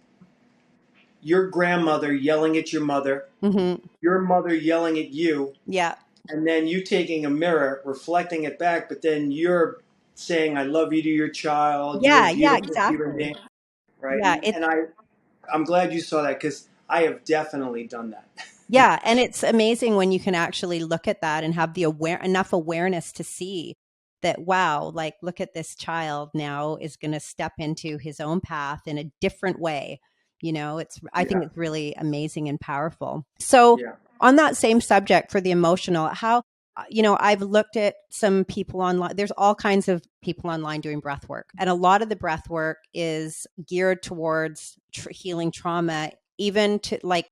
Speaker 2: your grandmother yelling at
Speaker 1: Mm-hmm.
Speaker 2: your mother yelling at you,
Speaker 1: Yeah.
Speaker 2: and then you taking a mirror, reflecting it back, but then you're saying "I love you" to your child. You're a
Speaker 1: Yeah. Yeah.
Speaker 2: beautiful human
Speaker 1: Exactly.
Speaker 2: being, right?
Speaker 1: Yeah.
Speaker 2: And I'm glad you saw that because I have definitely done that.
Speaker 1: Yeah, and it's amazing when you can actually look at that and have the enough awareness to see that, wow, like, look at this child now is going to step into his own path in a different way. I think
Speaker 2: Yeah,
Speaker 1: it's really amazing and powerful. So,
Speaker 2: yeah.
Speaker 1: on that same subject for the emotional, how I've looked at some people online. There's all kinds of people online doing breath work, and a lot of the breath work is geared towards healing trauma, even to, like,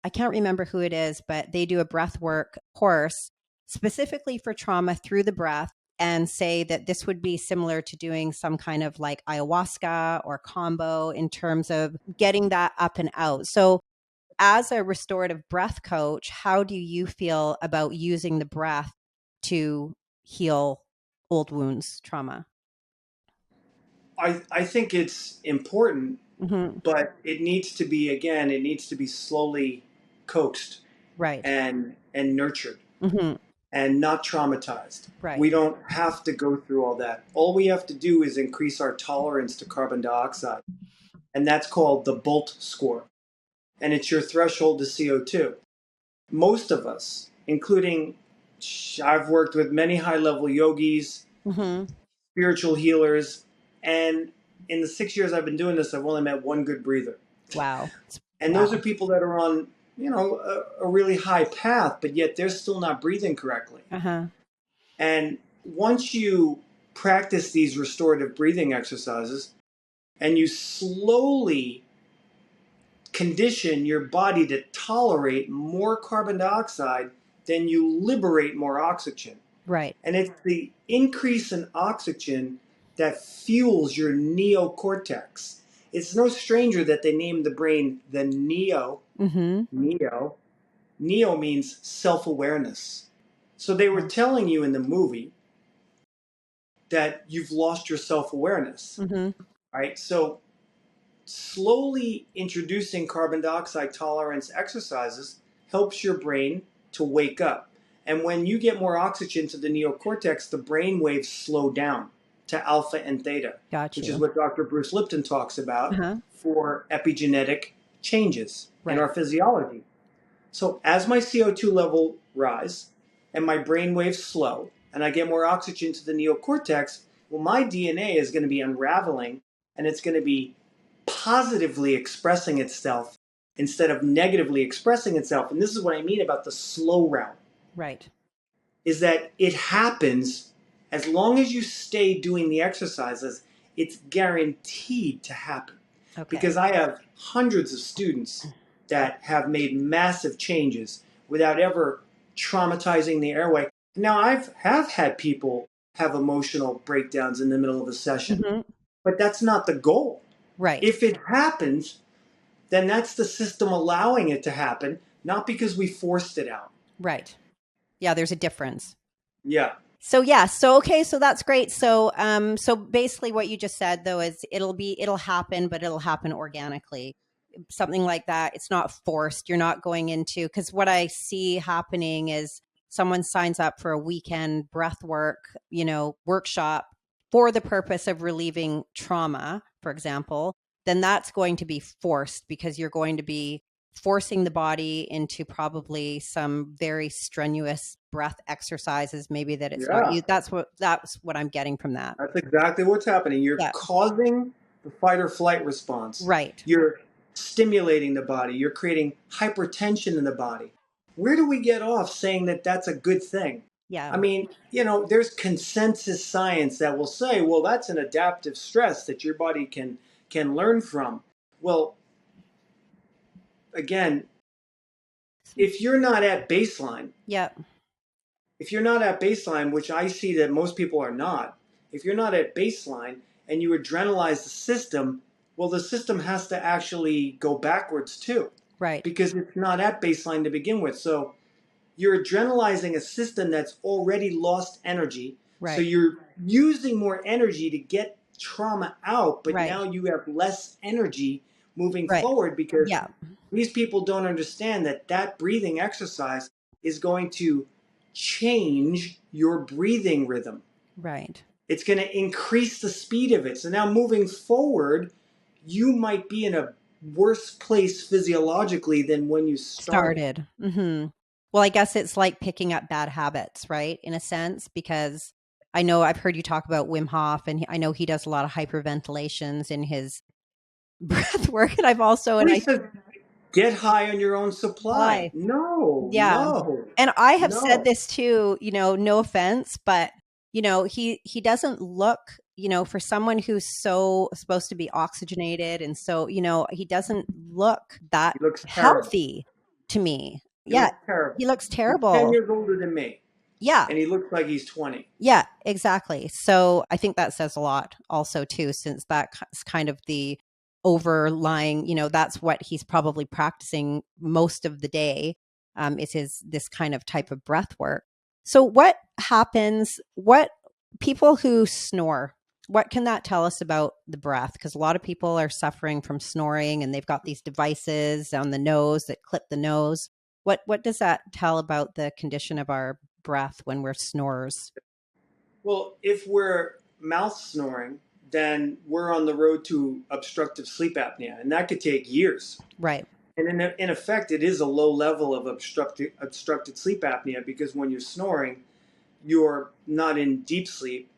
Speaker 1: I can't remember who it is, but they do a breath work course specifically for trauma through the breath, and say that this would be similar to doing some kind of like ayahuasca or combo in terms of getting that up and out. So, as a restorative breath coach, how do you feel about using the breath to heal old wounds, trauma?
Speaker 2: I think it's important,
Speaker 1: Hmm.
Speaker 2: but it needs to be slowly coaxed
Speaker 1: Right.
Speaker 2: and nurtured
Speaker 1: Hmm.
Speaker 2: and not traumatized.
Speaker 1: Right.
Speaker 2: We don't have to go through all that. All we have to do is increase our tolerance to carbon dioxide, and that's called the Bolt score, and it's your threshold to CO2. Most of us, including, I've worked with many high level yogis,
Speaker 1: Hmm.
Speaker 2: spiritual healers, and in the 6 years I've been doing this, I've only met one good breather.
Speaker 1: Wow.
Speaker 2: And those are
Speaker 1: Wow.
Speaker 2: people that are on, a really high path, but yet they're still not breathing correctly.
Speaker 1: Uh-huh.
Speaker 2: And once you practice these restorative breathing exercises and you slowly condition your body to tolerate more carbon dioxide, then you liberate more oxygen.
Speaker 1: Right.
Speaker 2: And it's the increase in oxygen that fuels your neocortex. It's no stranger that they named the brain the
Speaker 1: Hmm.
Speaker 2: neo. Neo means self awareness. So they were telling you in the movie that you've lost your self awareness,
Speaker 1: Hmm.
Speaker 2: right? So slowly introducing carbon dioxide tolerance exercises helps your brain to wake up. And when you get more oxygen to the neocortex, the brain waves slow down to alpha and theta,
Speaker 1: Got
Speaker 2: which is
Speaker 1: you.
Speaker 2: what Dr. Bruce Lipton talks about
Speaker 1: Uh-huh.
Speaker 2: for epigenetic changes in
Speaker 1: Right.
Speaker 2: our physiology. So as my CO2 level rise and my brain waves slow and I get more oxygen to the neocortex, well, my DNA is going to be unraveling and it's going to be positively expressing itself instead of negatively expressing itself. And this is what I mean about the slow route,
Speaker 1: Right.
Speaker 2: is that it happens as long as you stay doing the exercises, it's guaranteed to happen.
Speaker 1: Okay.
Speaker 2: Because I have hundreds of students that have made massive changes without ever traumatizing the airway. Now, have had people have emotional breakdowns in the middle of a session,
Speaker 1: Hmm.
Speaker 2: but that's not the goal.
Speaker 1: Right.
Speaker 2: If it happens, then that's the system allowing it to happen, not because we forced it out.
Speaker 1: Right. Yeah, there's a difference.
Speaker 2: Yeah.
Speaker 1: So yeah, so okay, so that's great. So basically what you just said though is it'll happen, but it'll happen organically. Something like that. It's not forced. You're not going into, because what I see happening is someone signs up for a weekend breath work, workshop for the purpose of relieving trauma, for example, then that's going to be forced because you're going to be forcing the body into probably some very strenuous breath exercises, maybe that it's not
Speaker 2: Yeah.
Speaker 1: you. That's what I'm getting from that.
Speaker 2: That's exactly what's happening. You're
Speaker 1: Yeah.
Speaker 2: causing the fight or flight response.
Speaker 1: Right.
Speaker 2: You're stimulating the body. You're creating hypertension in the body. Where do we get off saying that that's a good thing?
Speaker 1: Yeah.
Speaker 2: I mean, there's consensus science that will say, well, that's an adaptive stress that your body can learn from. Well, again, if you're not at baseline,
Speaker 1: Yeah.
Speaker 2: if you're not at baseline, which I see that most people are not, if you're not at baseline and you adrenalize the system, well, the system has to actually go backwards too,
Speaker 1: Right.
Speaker 2: because it's not at baseline to begin with. So you're adrenalizing a system that's already lost energy. So
Speaker 1: Right.
Speaker 2: you're using more energy to get trauma out, but
Speaker 1: Right.
Speaker 2: now you have less energy moving
Speaker 1: Right.
Speaker 2: forward because
Speaker 1: Yeah.
Speaker 2: these people don't understand that that breathing exercise is going to change your breathing rhythm.
Speaker 1: Right.
Speaker 2: It's going to increase the speed of it. So now moving forward, you might be in a worse place physiologically than when you started.
Speaker 1: Started. Well, I guess it's like picking up bad habits, right? In a sense, because I know I've heard you talk about Wim Hof, and I know he does a lot of hyperventilations in his breath work. And I've also,
Speaker 2: Well,
Speaker 1: and
Speaker 2: he
Speaker 1: I
Speaker 2: says, get high on your own supply.
Speaker 1: supply.
Speaker 2: No,
Speaker 1: Yeah.
Speaker 2: no,
Speaker 1: And I have said
Speaker 2: no.
Speaker 1: this too, no offense, but he doesn't look, for someone who's so supposed to be oxygenated, and so, he doesn't look that
Speaker 2: He looks terrible.
Speaker 1: healthy to me.
Speaker 2: He
Speaker 1: Yeah.
Speaker 2: looks terrible.
Speaker 1: He looks
Speaker 2: He's 10
Speaker 1: terrible.
Speaker 2: years older than me,
Speaker 1: Yeah.
Speaker 2: and he looks like he's 20.
Speaker 1: Yeah, exactly. So I think that says a lot also too, since that's kind of the overlying, that's what he's probably practicing most of the day, is this kind of type of breath work. So what happens, what people who snore, what can that tell us about the breath? Because a lot of people are suffering from snoring, and they've got these devices on the nose that clip the nose. What does that tell about the condition of our breath when we're snorers?
Speaker 2: Well, if we're mouth snoring, then we're on the road to obstructive sleep apnea, and that could take years.
Speaker 1: Right.
Speaker 2: And in effect, it is a low level of obstructed sleep apnea because when you're snoring, you're not in deep sleep,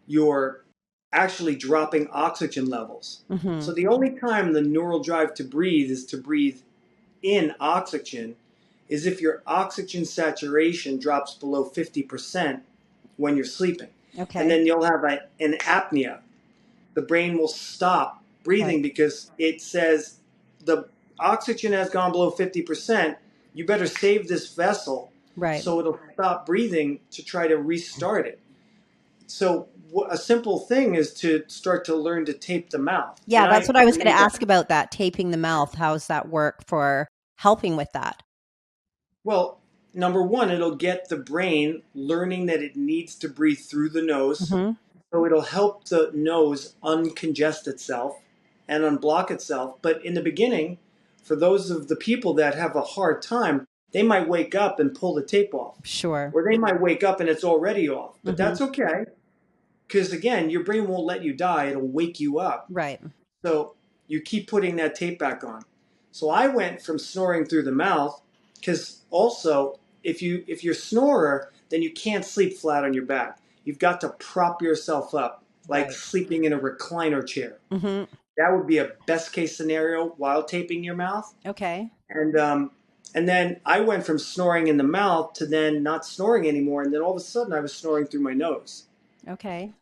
Speaker 2: you're actually dropping oxygen levels.
Speaker 1: Mm-hmm.
Speaker 2: So the only time the neural drive to breathe is to breathe in oxygen is if your oxygen saturation drops below 50% when you're sleeping. And
Speaker 1: Okay.
Speaker 2: then you'll have an apnea. The brain will stop breathing
Speaker 1: Right.
Speaker 2: because it says the oxygen has gone below 50%. You better save this vessel
Speaker 1: Right.
Speaker 2: so it'll stop breathing to try to restart it. So a simple thing is to start to learn to tape the mouth. And
Speaker 1: Yeah, that's
Speaker 2: I
Speaker 1: what I was going to
Speaker 2: made that.
Speaker 1: ask about, that taping the mouth. How's that work for helping with that?
Speaker 2: Well, number one, it'll get the brain learning that it needs to breathe through the nose.
Speaker 1: Mm-hmm.
Speaker 2: So it'll help the nose uncongest itself and unblock itself. But in the beginning, for those of the people that have a hard time, they might wake up and pull the tape off.
Speaker 1: Sure.
Speaker 2: Or they might wake up and it's already off. But
Speaker 1: Mm-hmm.
Speaker 2: that's okay. Because again, your brain won't let you die, it'll wake you up.
Speaker 1: Right.
Speaker 2: So you keep putting that tape back on. So I went from snoring through the mouth, because also if you're a snorer, then you can't sleep flat on your back. You've got to prop yourself up, like
Speaker 1: Right.
Speaker 2: sleeping in a recliner chair.
Speaker 1: Mm-hmm.
Speaker 2: That would be a best case scenario while taping your mouth.
Speaker 1: Okay.
Speaker 2: And then I went from snoring in the mouth to then not snoring anymore, and then all of a sudden I was snoring through my nose.
Speaker 1: Okay.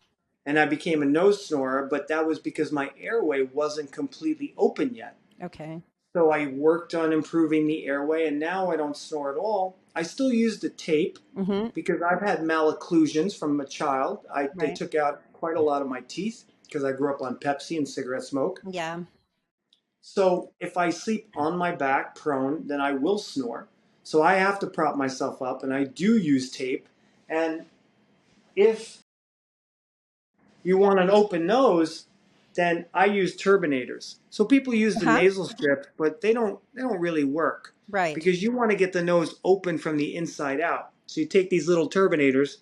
Speaker 2: And I became a nose snorer, but that was because my airway wasn't completely open yet.
Speaker 1: Okay.
Speaker 2: So I worked on improving the airway, and now I don't snore at all. I still use the tape
Speaker 1: Mm-hmm.
Speaker 2: because I've had malocclusions from a child. They
Speaker 1: Right.
Speaker 2: took out quite a lot of my teeth because I grew up on Pepsi and cigarette smoke.
Speaker 1: Yeah.
Speaker 2: So if I sleep on my back prone, then I will snore. So I have to prop myself up, and I do use tape. And if you want an open nose, then I use turbinators. So people use the
Speaker 1: Uh-huh.
Speaker 2: nasal strip, but they don't really work
Speaker 1: Right.
Speaker 2: because you want to get the nose open from the inside out. So you take these little turbinators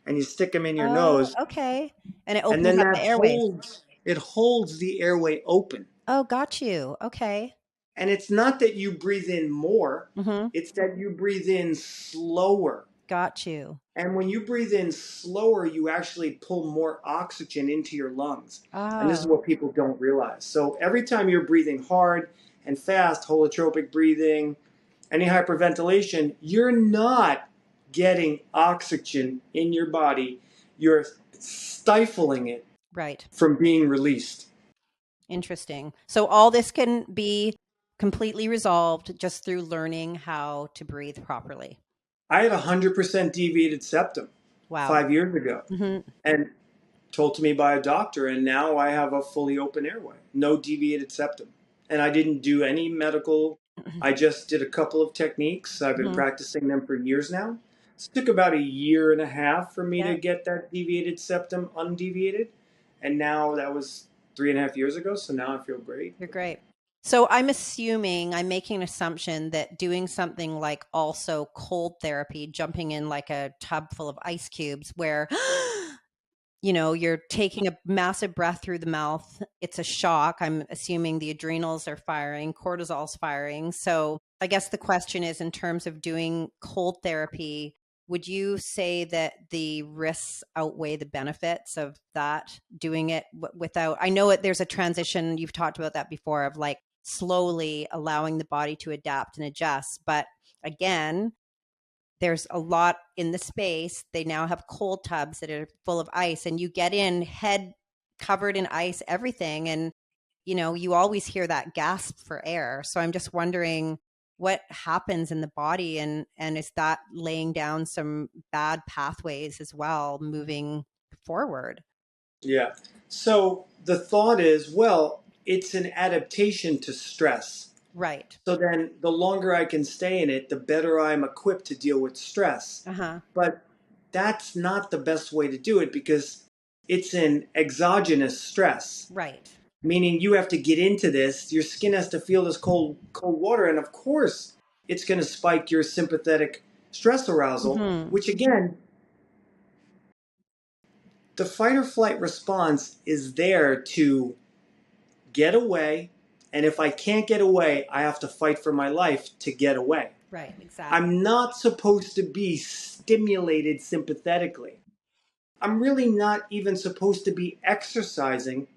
Speaker 2: and you stick them in your
Speaker 1: Oh,
Speaker 2: nose,
Speaker 1: okay. And it
Speaker 2: and
Speaker 1: opens
Speaker 2: then
Speaker 1: up the airways.
Speaker 2: it holds the airway open.
Speaker 1: Oh, got you. Okay.
Speaker 2: And it's not that you breathe in more,
Speaker 1: Mm-hmm.
Speaker 2: it's that you breathe in slower.
Speaker 1: Got you.
Speaker 2: And when you breathe in slower, you actually pull more oxygen into your lungs. And this is
Speaker 1: Oh,
Speaker 2: what people don't realize. So every time you're breathing hard and fast, holotropic breathing, any hyperventilation, you're not getting oxygen in your body. You're stifling it
Speaker 1: right.
Speaker 2: from being released.
Speaker 1: Interesting. So all this can be completely resolved just through learning how to breathe properly.
Speaker 2: I had 100% deviated septum
Speaker 1: Wow.
Speaker 2: 5 years ago,
Speaker 1: Hmm.
Speaker 2: and told to me by a doctor, and now I have a fully open airway, no deviated septum. And I didn't do any medical. I just did a couple of techniques. I've been
Speaker 1: Hmm.
Speaker 2: practicing them for years now. It took about a year and a half for me to
Speaker 1: Yeah,
Speaker 2: get that deviated septum undeviated. And now that was 3.5 years ago. So now I feel great.
Speaker 1: you're great. So I'm making an assumption that doing something like also cold therapy, jumping in like a tub full of ice cubes where you're taking a massive breath through the mouth. It's a shock. I'm assuming the adrenals are firing, cortisol's firing. So I guess the question is, in terms of doing cold therapy, would you say that the risks outweigh the benefits of that, doing it without, I know there's a transition, you've talked about that before, of like slowly allowing the body to adapt and adjust. But again, there's a lot in the space. They now have cold tubs that are full of ice, and you get in head covered in ice, everything. And, you always hear that gasp for air. So I'm just wondering what happens in the body, and is that laying down some bad pathways as well moving forward?
Speaker 2: Yeah. So the thought is, well, it's an adaptation to stress.
Speaker 1: Right.
Speaker 2: So then the longer I can stay in it, the better I'm equipped to deal with stress.
Speaker 1: Uh-huh.
Speaker 2: But that's not the best way to do it because it's an exogenous stress,
Speaker 1: Right.
Speaker 2: meaning you have to get into this. Your skin has to feel this cold water. And of course, it's going to spike your sympathetic stress arousal,
Speaker 1: Hmm.
Speaker 2: which again, the fight or flight response is there to get away. And if I can't get away, I have to fight for my life to get away.
Speaker 1: Right. Exactly.
Speaker 2: I'm not supposed to be stimulated sympathetically. I'm really not even supposed to be exercising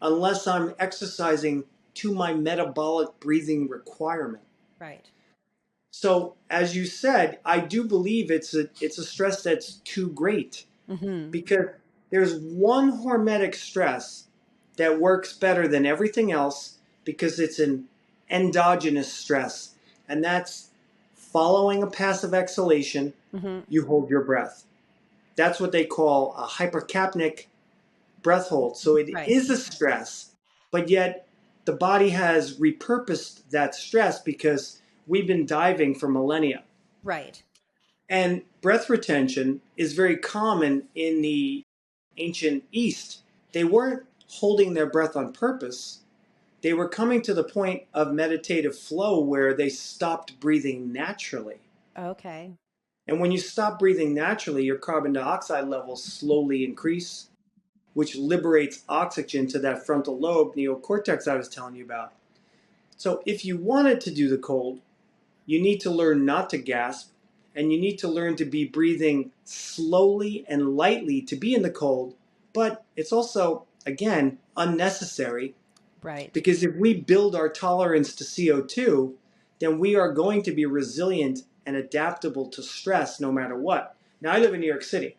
Speaker 2: unless I'm exercising to my metabolic breathing requirement.
Speaker 1: Right.
Speaker 2: So, as you said, I do believe it's a stress that's too great
Speaker 1: Mm-hmm.
Speaker 2: because there's one hormetic stress that works better than everything else because it's an endogenous stress, and that's following a passive exhalation,
Speaker 1: Mm-hmm.
Speaker 2: you hold your breath. That's what they call a hypercapnic breath hold. So it
Speaker 1: Right.
Speaker 2: is a stress, but yet the body has repurposed that stress because we've been diving for millennia.
Speaker 1: Right.
Speaker 2: And breath retention is very common in the ancient East. They weren't holding their breath on purpose. They were coming to the point of meditative flow where they stopped breathing naturally.
Speaker 1: Okay.
Speaker 2: And when you stop breathing naturally, your carbon dioxide levels slowly increase, which liberates oxygen to that frontal lobe neocortex I was telling you about. So if you wanted to do the cold, you need to learn not to gasp, and you need to learn to be breathing slowly and lightly to be in the cold. But it's also, again, unnecessary
Speaker 1: Right.
Speaker 2: because if we build our tolerance to CO2, then we are going to be resilient and adaptable to stress no matter what. Now, I live in New York City.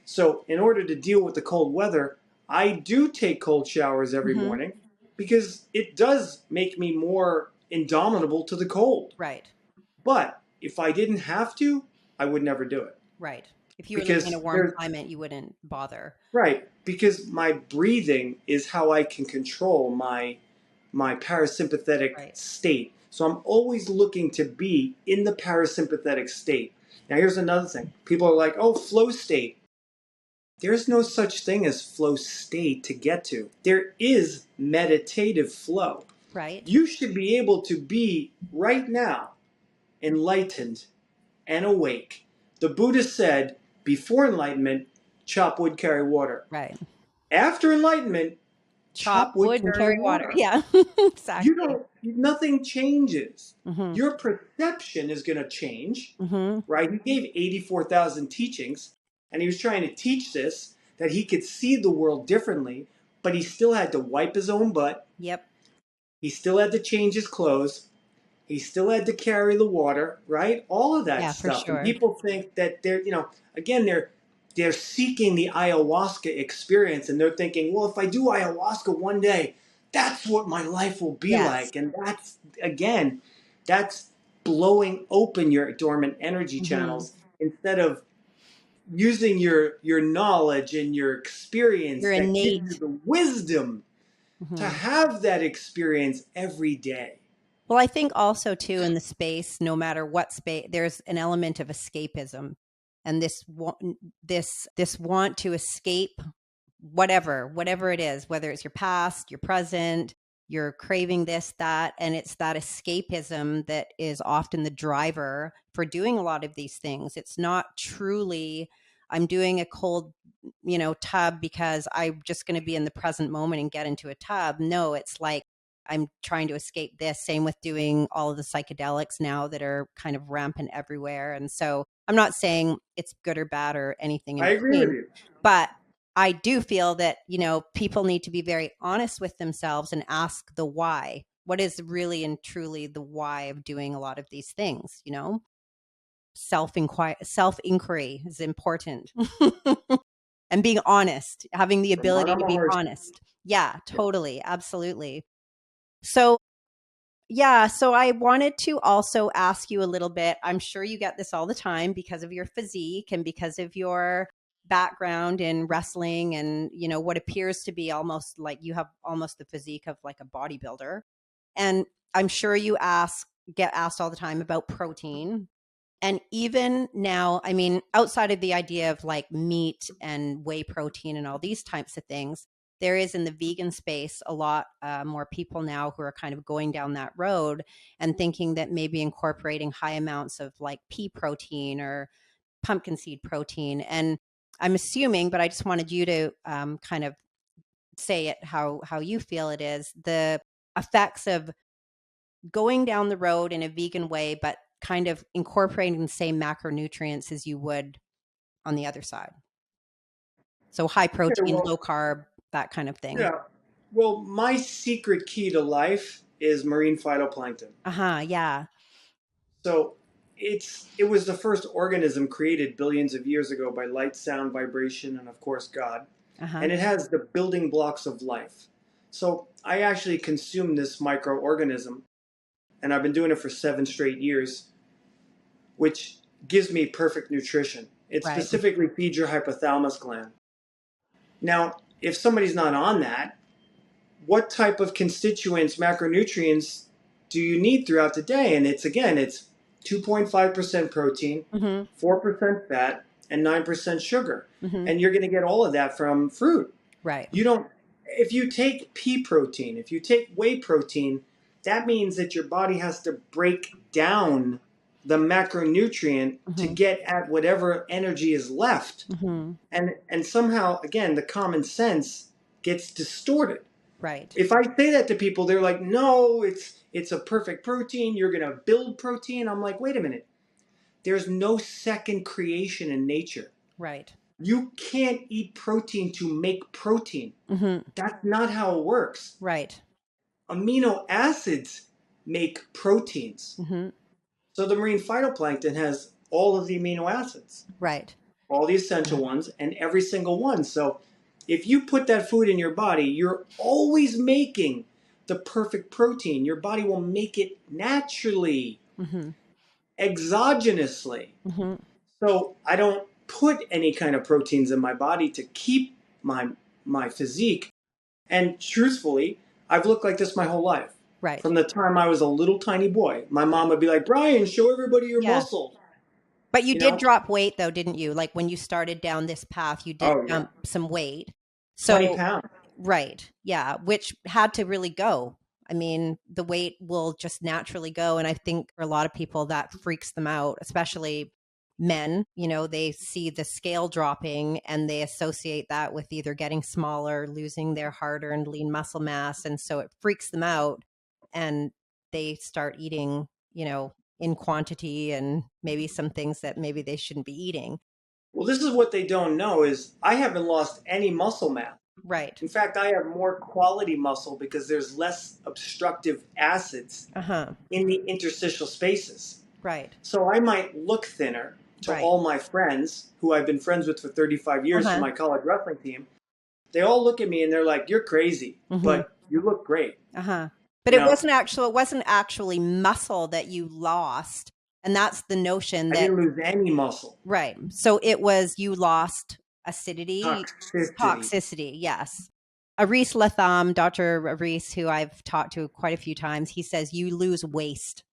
Speaker 2: So, in order to deal with the cold weather, I do take cold showers every
Speaker 1: Mm-hmm.
Speaker 2: morning because it does make me more indomitable to the cold.
Speaker 1: Right.
Speaker 2: But if I didn't have to, I would never do it.
Speaker 1: Right. If you were living in a
Speaker 2: Because
Speaker 1: warm
Speaker 2: there's,
Speaker 1: climate, you wouldn't bother.
Speaker 2: right, because my breathing is how I can control my parasympathetic
Speaker 1: Right.
Speaker 2: state. So I'm always looking to be in the parasympathetic state. Now here's another thing. People are like, "Oh, flow state." There's no such thing as flow state to get to. There is meditative flow.
Speaker 1: Right.
Speaker 2: You should be able to be right now enlightened and awake. The Buddha said, before enlightenment, chop wood, carry water.
Speaker 1: Right.
Speaker 2: After enlightenment,
Speaker 1: Chop
Speaker 2: chop wood,
Speaker 1: wood and
Speaker 2: carry
Speaker 1: carry water.
Speaker 2: water.
Speaker 1: Yeah.
Speaker 2: You
Speaker 1: Exactly.
Speaker 2: don't, nothing changes.
Speaker 1: Mm-hmm.
Speaker 2: Your perception is going to change,
Speaker 1: Mm-hmm.
Speaker 2: right? He gave 84,000 teachings, and he was trying to teach this that he could see the world differently, but he still had to wipe his own butt.
Speaker 1: Yep.
Speaker 2: He still had to change his clothes. He still had to carry the water, right? All of that
Speaker 1: Yeah, for
Speaker 2: stuff. And
Speaker 1: sure.
Speaker 2: people think that again, they're seeking the ayahuasca experience, and they're thinking, well, if I do ayahuasca one day, that's what my life will be
Speaker 1: Yes.
Speaker 2: like. And that's again, that's blowing open your dormant energy
Speaker 1: Mm-hmm.
Speaker 2: channels instead of using your knowledge and your experience
Speaker 1: Your
Speaker 2: that gives you
Speaker 1: innate.
Speaker 2: the wisdom to
Speaker 1: Mhm.
Speaker 2: have that experience every day.
Speaker 1: Well, I think also too in the space, no matter what space, there's an element of escapism, and this want to escape whatever it is, whether it's your past, your present, you're craving this, that, and it's that escapism that is often the driver for doing a lot of these things. It's not truly, I'm doing a cold, tub because I'm just going to be in the present moment and get into a tub. No, it's like I'm trying to escape this. Same with doing all of the psychedelics now that are kind of rampant everywhere. And so I'm not saying it's good or bad or anything in
Speaker 2: I agree with
Speaker 1: between,
Speaker 2: you.
Speaker 1: but I do feel that, people need to be very honest with themselves and ask the why. What is really and truly the why of doing a lot of these things, self-inquiry is important. And being honest, having the ability
Speaker 2: Ramana
Speaker 1: to be
Speaker 2: Maharshi.
Speaker 1: honest. Yeah,
Speaker 2: Yeah.
Speaker 1: totally. Absolutely. So, yeah, so I wanted to also ask you a little bit. I'm sure you get this all the time because of your physique and because of your background in wrestling and, what appears to be almost like you have almost the physique of like a bodybuilder. And I'm sure you get asked all the time about protein. And even now, I mean, outside of the idea of like meat and whey protein and all these types of things, there is in the vegan space a lot more people now who are kind of going down that road and thinking that maybe incorporating high amounts of like pea protein or pumpkin seed protein. And I'm assuming, but I just wanted you to kind of say it how you feel it is, the effects of going down the road in a vegan way, but kind of incorporating the same macronutrients as you would on the other side. So high
Speaker 2: Okay,
Speaker 1: protein,
Speaker 2: well,
Speaker 1: low carb, that kind of thing.
Speaker 2: yeah. Well, my secret key to life is marine phytoplankton.
Speaker 1: Uh-huh. Yeah.
Speaker 2: So it was the first organism created billions of years ago by light, sound, vibration, and of course God.
Speaker 1: Uh-huh.
Speaker 2: And it has the building blocks of life. So I actually consume this microorganism, and I've been doing it for 7 straight years, which gives me perfect nutrition. It
Speaker 1: Right.
Speaker 2: specifically feeds your hypothalamus gland. Now, if somebody's not on that, what type of constituents, macronutrients do you need throughout the day? And it's 2.5% protein,
Speaker 1: Mm-hmm.
Speaker 2: 4% fat, and 9% sugar.
Speaker 1: Mm-hmm.
Speaker 2: And you're going to get all of that from fruit.
Speaker 1: Right.
Speaker 2: You don't, if you take pea protein, if you take whey protein, that means that your body has to break down the macronutrient to
Speaker 1: Mm-hmm.
Speaker 2: get at whatever energy is left.
Speaker 1: Mm-hmm.
Speaker 2: And somehow, again, the common sense gets distorted.
Speaker 1: Right.
Speaker 2: If I say that to people, they're like, "No, it's a perfect protein. You're gonna build protein." I'm like, "Wait a minute. There's no second creation in nature.
Speaker 1: Right.
Speaker 2: You can't eat protein to make protein.
Speaker 1: Mm-hmm.
Speaker 2: That's not how it works.
Speaker 1: Right.
Speaker 2: Amino acids make proteins.
Speaker 1: Mm-hmm.
Speaker 2: So the marine phytoplankton has all of the amino acids,
Speaker 1: Right.
Speaker 2: all the essential ones, and every single one. So if you put that food in your body, you're always making the perfect protein. Your body will make it naturally,
Speaker 1: Mm-hmm.
Speaker 2: exogenously.
Speaker 1: Mm-hmm.
Speaker 2: So I don't put any kind of proteins in my body to keep my physique. And truthfully, I've looked like this my whole life.
Speaker 1: Right.
Speaker 2: From the time I was a little tiny boy, my mom would be like, "Bryan, show everybody your
Speaker 1: Yeah.
Speaker 2: muscles."
Speaker 1: But you
Speaker 2: You
Speaker 1: did
Speaker 2: know?
Speaker 1: drop weight though, didn't you? Like when you started down this path, you did
Speaker 2: Oh yeah,
Speaker 1: jump some weight.
Speaker 2: 20
Speaker 1: So
Speaker 2: pounds.
Speaker 1: right. Yeah. Which had to really go. I mean, the weight will just naturally go. And I think for a lot of people that freaks them out, especially men, they see the scale dropping and they associate that with either getting smaller, losing their hard earned lean muscle mass. And so it freaks them out and they start eating, in quantity and maybe some things that maybe they shouldn't be eating.
Speaker 2: Well, this is what they don't know is I haven't lost any muscle mass.
Speaker 1: Right.
Speaker 2: In fact, I have more quality muscle because there's less obstructive acids
Speaker 1: Uh-huh.
Speaker 2: in the interstitial spaces.
Speaker 1: Right.
Speaker 2: So I might look thinner to
Speaker 1: Right.
Speaker 2: all my friends who I've been friends with for 35 years from
Speaker 1: Uh-huh.
Speaker 2: my college wrestling team. They all look at me and they're like, "You're crazy,
Speaker 1: Mm-hmm.
Speaker 2: but you look great."
Speaker 1: Uh-huh. But
Speaker 2: you know,
Speaker 1: it wasn't actually muscle that you lost. And that's the notion
Speaker 2: I
Speaker 1: that,
Speaker 2: didn't lose any muscle.
Speaker 1: right. So it was, you lost acidity,
Speaker 2: Toxicity.
Speaker 1: toxicity. Yes. Aris Latham, Dr. Aris, who I've talked to quite a few times, he says you lose waste.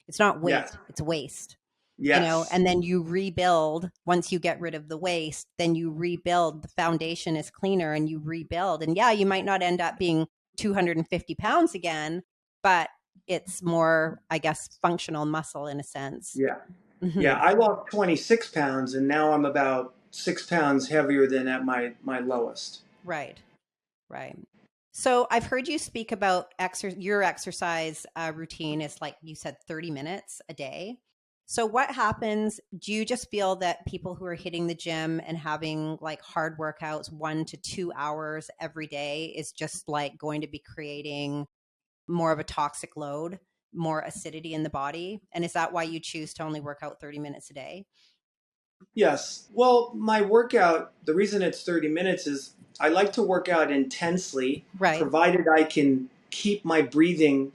Speaker 1: It's not weight,
Speaker 2: Yes.
Speaker 1: it's waste.
Speaker 2: Yes.
Speaker 1: And then you rebuild. Once you get rid of the waste, then you rebuild. The foundation is cleaner and you rebuild. And yeah, you might not end up being 250 pounds again, but it's more, I guess, functional muscle in a sense.
Speaker 2: Yeah.
Speaker 1: Hmm.
Speaker 2: Yeah. I lost 26 pounds and now I'm about 6 pounds heavier than at my lowest.
Speaker 1: Right. Right. So I've heard you speak about your exercise routine is, like you said, 30 minutes a day. So what happens? Do you just feel that people who are hitting the gym and having like hard workouts 1 to 2 hours every day is just like going to be creating more of a toxic load, more acidity in the body? And is that why you choose to only work out 30 minutes a day?
Speaker 2: Yes. Well, my workout, the reason it's 30 minutes is I like to work out intensely,
Speaker 1: Right.
Speaker 2: provided I can keep my breathing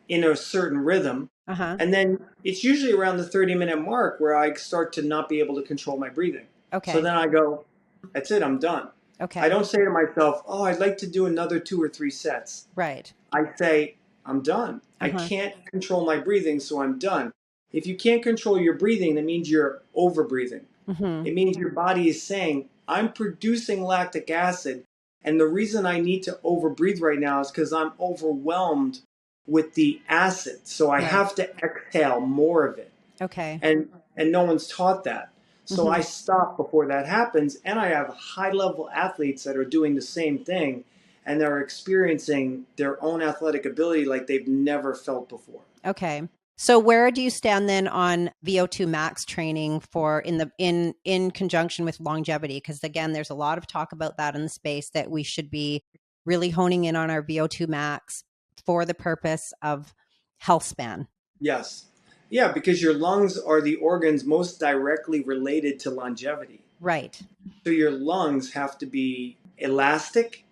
Speaker 2: in a certain rhythm.
Speaker 1: Uh-huh.
Speaker 2: And then it's usually around the 30-minute mark where I start to not be able to control my breathing. So
Speaker 1: Okay.
Speaker 2: then I go, that's it, I'm done. I
Speaker 1: Okay.
Speaker 2: don't say to myself, oh, I'd like to do another 2 or 3 sets.
Speaker 1: Right.
Speaker 2: I say, I'm done. I
Speaker 1: Uh-huh.
Speaker 2: can't control my breathing, so I'm done. If you can't control your breathing, that means you're over breathing.
Speaker 1: Mm-hmm.
Speaker 2: It means your body is saying, I'm producing lactic acid. And the reason I need to overbreathe right now is because I'm overwhelmed with the acid. So I
Speaker 1: Right.
Speaker 2: have to exhale more of it.
Speaker 1: Okay.
Speaker 2: And no one's taught that. So
Speaker 1: Mm-hmm.
Speaker 2: I stop before that happens. And I have high level athletes that are doing the same thing and they're experiencing their own athletic ability like they've never felt before.
Speaker 1: Okay. So where do you stand then on VO2 max training for in conjunction with longevity? Because again, there's a lot of talk about that in the space, that we should be really honing in on our VO2 max for the purpose of health span.
Speaker 2: Yes. Yeah, because your lungs are the organs most directly related to longevity.
Speaker 1: Right.
Speaker 2: So your lungs have to be elastic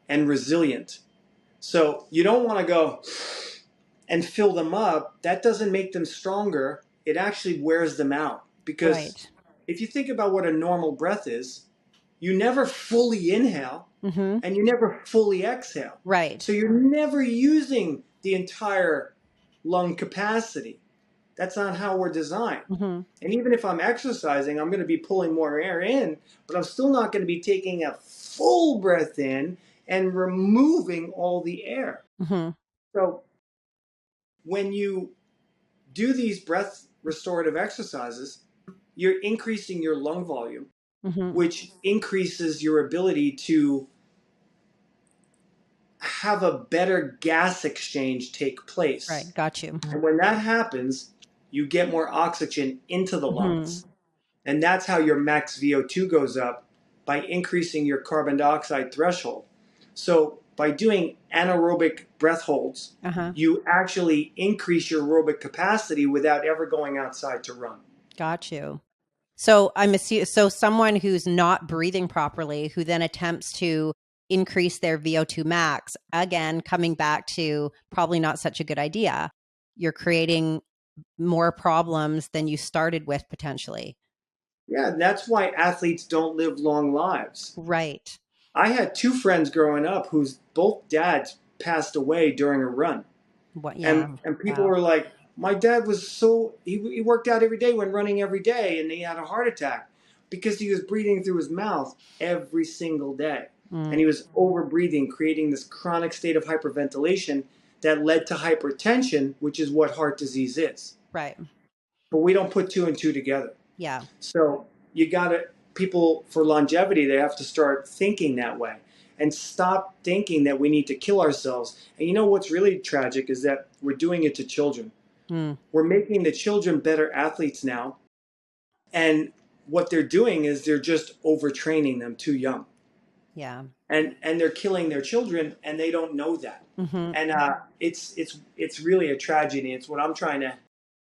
Speaker 2: and resilient. So you don't want to go and fill them up. That doesn't make them stronger. It actually wears them out. Because
Speaker 1: Right.
Speaker 2: if you think about what a normal breath is, you never fully inhale
Speaker 1: Mm-hmm.
Speaker 2: and you never fully exhale.
Speaker 1: Right.
Speaker 2: So you're never using the entire lung capacity. That's not how we're designed.
Speaker 1: Mm-hmm.
Speaker 2: And even if I'm exercising, I'm going to be pulling more air in, but I'm still not going to be taking a full breath in and removing all the air.
Speaker 1: Mm-hmm.
Speaker 2: So when you do these breath restorative exercises, you're increasing your lung volume,
Speaker 1: Mm-hmm.
Speaker 2: which increases your ability to have a better gas exchange take place.
Speaker 1: Right. Got you.
Speaker 2: And when that happens, you get more oxygen into the
Speaker 1: Mm-hmm.
Speaker 2: lungs. And that's how your max VO2 goes up, by increasing your carbon dioxide threshold. So by doing anaerobic breath holds,
Speaker 1: Uh-huh.
Speaker 2: you actually increase your aerobic capacity without ever going outside to run.
Speaker 1: Got you. So so someone who's not breathing properly, who then attempts to increase their VO2 max, again, coming back to probably not such a good idea. You're creating more problems than you started with potentially.
Speaker 2: Yeah, that's why athletes don't live long lives.
Speaker 1: Right.
Speaker 2: I had two friends growing up whose both dads passed away during a run.
Speaker 1: What?
Speaker 2: And
Speaker 1: Yeah.
Speaker 2: people
Speaker 1: Wow.
Speaker 2: were like, my dad was so, he worked out every day, went running every day, and he had a heart attack because he was breathing through his mouth every single day. And he was over breathing, creating this chronic state of hyperventilation that led to hypertension, which is what heart disease is.
Speaker 1: Right.
Speaker 2: But we don't put two and two together.
Speaker 1: Yeah.
Speaker 2: So you got to, people for longevity, they have to start thinking that way and stop thinking that we need to kill ourselves. And you know what's really tragic is that we're doing it to children. We're making the children better athletes now. And what they're doing is they're just overtraining them too young.
Speaker 1: Yeah.
Speaker 2: And they're killing their children and they don't know that.
Speaker 1: Mm-hmm.
Speaker 2: And it's really a tragedy. It's what I'm trying to,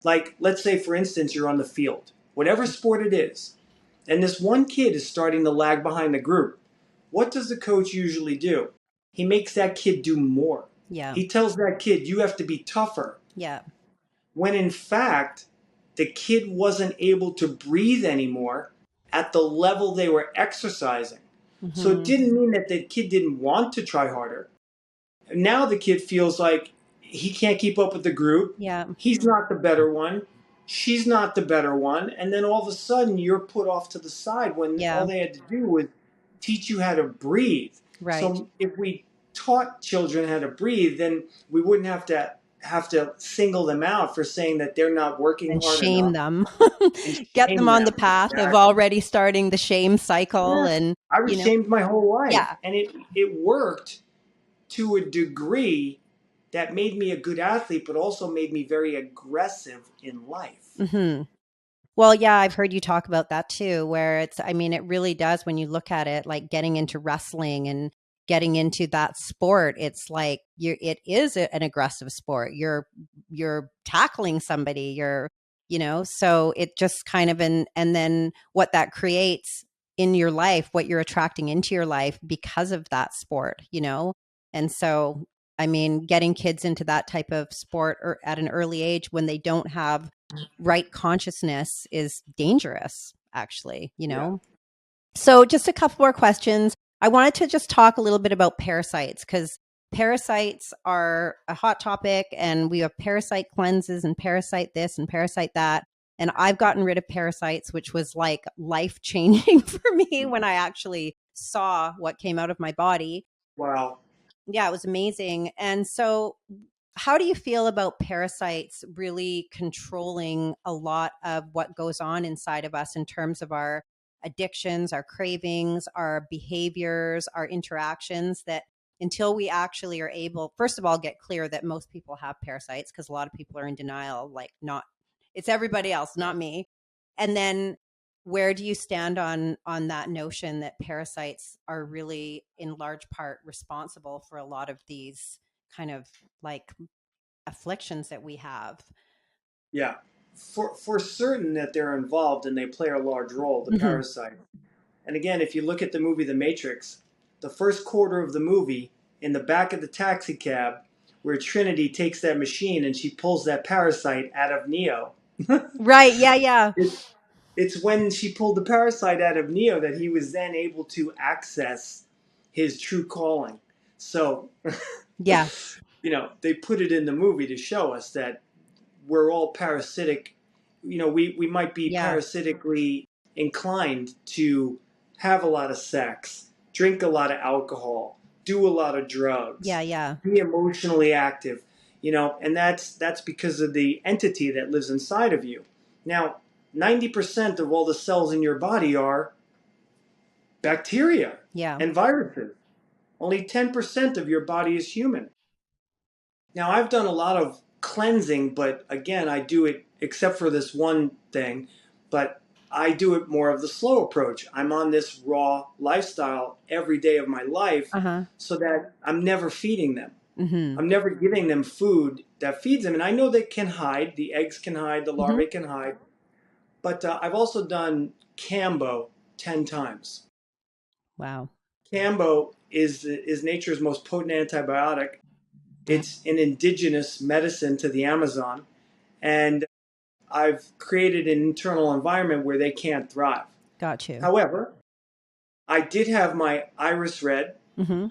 Speaker 2: like, let's say, for instance, you're on the field, whatever sport it is, and this one kid is starting to lag behind the group. What does the coach usually do? He makes that kid do more.
Speaker 1: Yeah.
Speaker 2: He tells that kid, you have to be tougher.
Speaker 1: Yeah.
Speaker 2: When in fact, the kid wasn't able to breathe anymore at the level they were exercising. So it
Speaker 1: Mm-hmm.
Speaker 2: didn't mean that the kid didn't want to try harder. Now the kid feels like he can't keep up with the group.
Speaker 1: Yeah.
Speaker 2: He's not the better one. She's not the better one. And then all of a sudden you're put off to the side when all
Speaker 1: Yeah.
Speaker 2: they had to do was teach you how to breathe.
Speaker 1: Right.
Speaker 2: So if we taught children how to breathe, then we wouldn't have to single them out for saying that they're not working
Speaker 1: And
Speaker 2: hard
Speaker 1: shame
Speaker 2: enough
Speaker 1: them.
Speaker 2: and
Speaker 1: Get them
Speaker 2: shame
Speaker 1: on the
Speaker 2: them.
Speaker 1: path of
Speaker 2: Exactly.
Speaker 1: already starting the shame cycle.
Speaker 2: Yeah.
Speaker 1: And,
Speaker 2: I was shamed my whole life.
Speaker 1: yeah.
Speaker 2: And it worked to a degree that made me a good athlete, but also made me very aggressive in life.
Speaker 1: Mm-hmm. Well, yeah, I've heard you talk about that too, where it's, I mean, it really does when you look at it, like getting into wrestling and getting into that sport, it's like it is an aggressive sport. You're tackling somebody, so it just kind of, and then what that creates in your life, what you're attracting into your life because of that sport. And so, I mean, getting kids into that type of sport or at an early age when they don't have right consciousness is dangerous, actually.
Speaker 2: Yeah.
Speaker 1: So just a couple more questions. I wanted to just talk a little bit about parasites, because parasites are a hot topic, and we have parasite cleanses and parasite this and parasite that. And I've gotten rid of parasites, which was like life changing for me when I actually saw what came out of my body.
Speaker 2: Wow.
Speaker 1: Yeah, it was amazing. And so, how do you feel about parasites really controlling a lot of what goes on inside of us in terms of our addictions, our cravings, our behaviors, our interactions, that until we actually are able, first of all, get clear that most people have parasites, because a lot of people are in denial, like, not, it's everybody else, not me. And then where do you stand on that notion that parasites are really in large part responsible for a lot of these kind of like afflictions that we have?
Speaker 2: Yeah. For certain that they're involved and they play a large role, the
Speaker 1: Mm-hmm.
Speaker 2: parasite. And again, if you look at the movie The Matrix, the first quarter of the movie, in the back of the taxi cab, where Trinity takes that machine and she pulls that parasite out of Neo.
Speaker 1: Right. Yeah. Yeah.
Speaker 2: It's when she pulled the parasite out of Neo that he was then able to access his true calling. So,
Speaker 1: Yeah.
Speaker 2: they put it in the movie to show us that we're all parasitic. We might be
Speaker 1: Yeah.
Speaker 2: parasitically inclined to have a lot of sex, drink a lot of alcohol, do a lot of
Speaker 1: Yeah.
Speaker 2: drugs,
Speaker 1: Yeah.
Speaker 2: be emotionally active, and that's because of the entity that lives inside of you. Now, 90% of all the cells in your body are bacteria
Speaker 1: Yeah.
Speaker 2: and viruses. Only 10% of your body is human. Now, I've done a lot of cleansing, but again, I do it, except for this one thing, but I do it more of the slow approach. I'm on this raw lifestyle every day of my life
Speaker 1: Uh-huh.
Speaker 2: so that I'm never feeding them.
Speaker 1: Mm-hmm.
Speaker 2: I'm never giving them food that feeds them. And I know they can hide, the eggs can hide, the
Speaker 1: Mm-hmm.
Speaker 2: larvae can hide, but I've also done Cambo 10 times.
Speaker 1: Wow.
Speaker 2: Cambo is nature's most potent antibiotic. It's an indigenous medicine to the Amazon, and I've created an internal environment where they can't thrive.
Speaker 1: Got you.
Speaker 2: However, I did have my iris read
Speaker 1: Mm-hmm.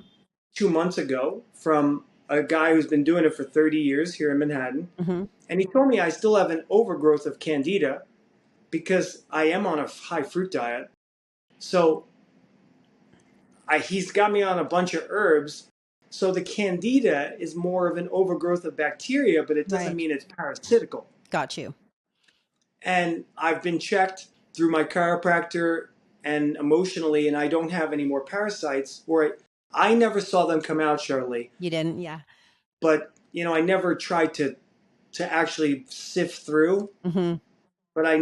Speaker 2: 2 months ago from a guy who's been doing it for 30 years here in Manhattan,
Speaker 1: Mm-hmm.
Speaker 2: and he told me I still have an overgrowth of candida because I am on a high fruit diet. So he's got me on a bunch of herbs. So the candida is more of an overgrowth of bacteria, but it doesn't
Speaker 1: Right.
Speaker 2: mean it's parasitical.
Speaker 1: Got you.
Speaker 2: And I've been checked through my chiropractor and emotionally, and I don't have any more parasites. Or I never saw them come out, Charlie.
Speaker 1: You didn't? Yeah.
Speaker 2: But I never tried to actually sift through.
Speaker 1: Mm-hmm.
Speaker 2: But I've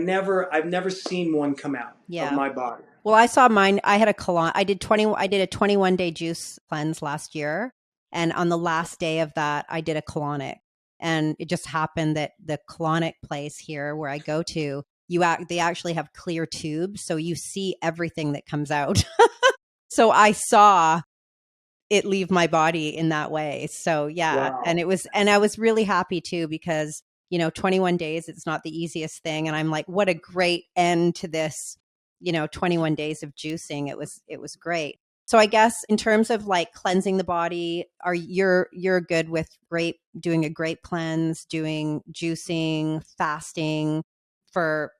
Speaker 2: never seen one come out of
Speaker 1: Yeah.
Speaker 2: my body.
Speaker 1: Well, I saw mine. I had a colon. I did a 21-day juice cleanse last year. And on the last day of that, I did a colonic. And it just happened that the colonic place here where I go to, they actually have clear tubes. So you see everything that comes out. So I saw it leave my body in that way. So yeah,
Speaker 2: Wow.
Speaker 1: and I was really happy too, because 21 days, it's not the easiest thing, and I'm like, what a great end to this, 21 days of juicing. It was great. So I guess in terms of like cleansing the body, you're good with doing a grape cleanse, doing juicing, fasting, for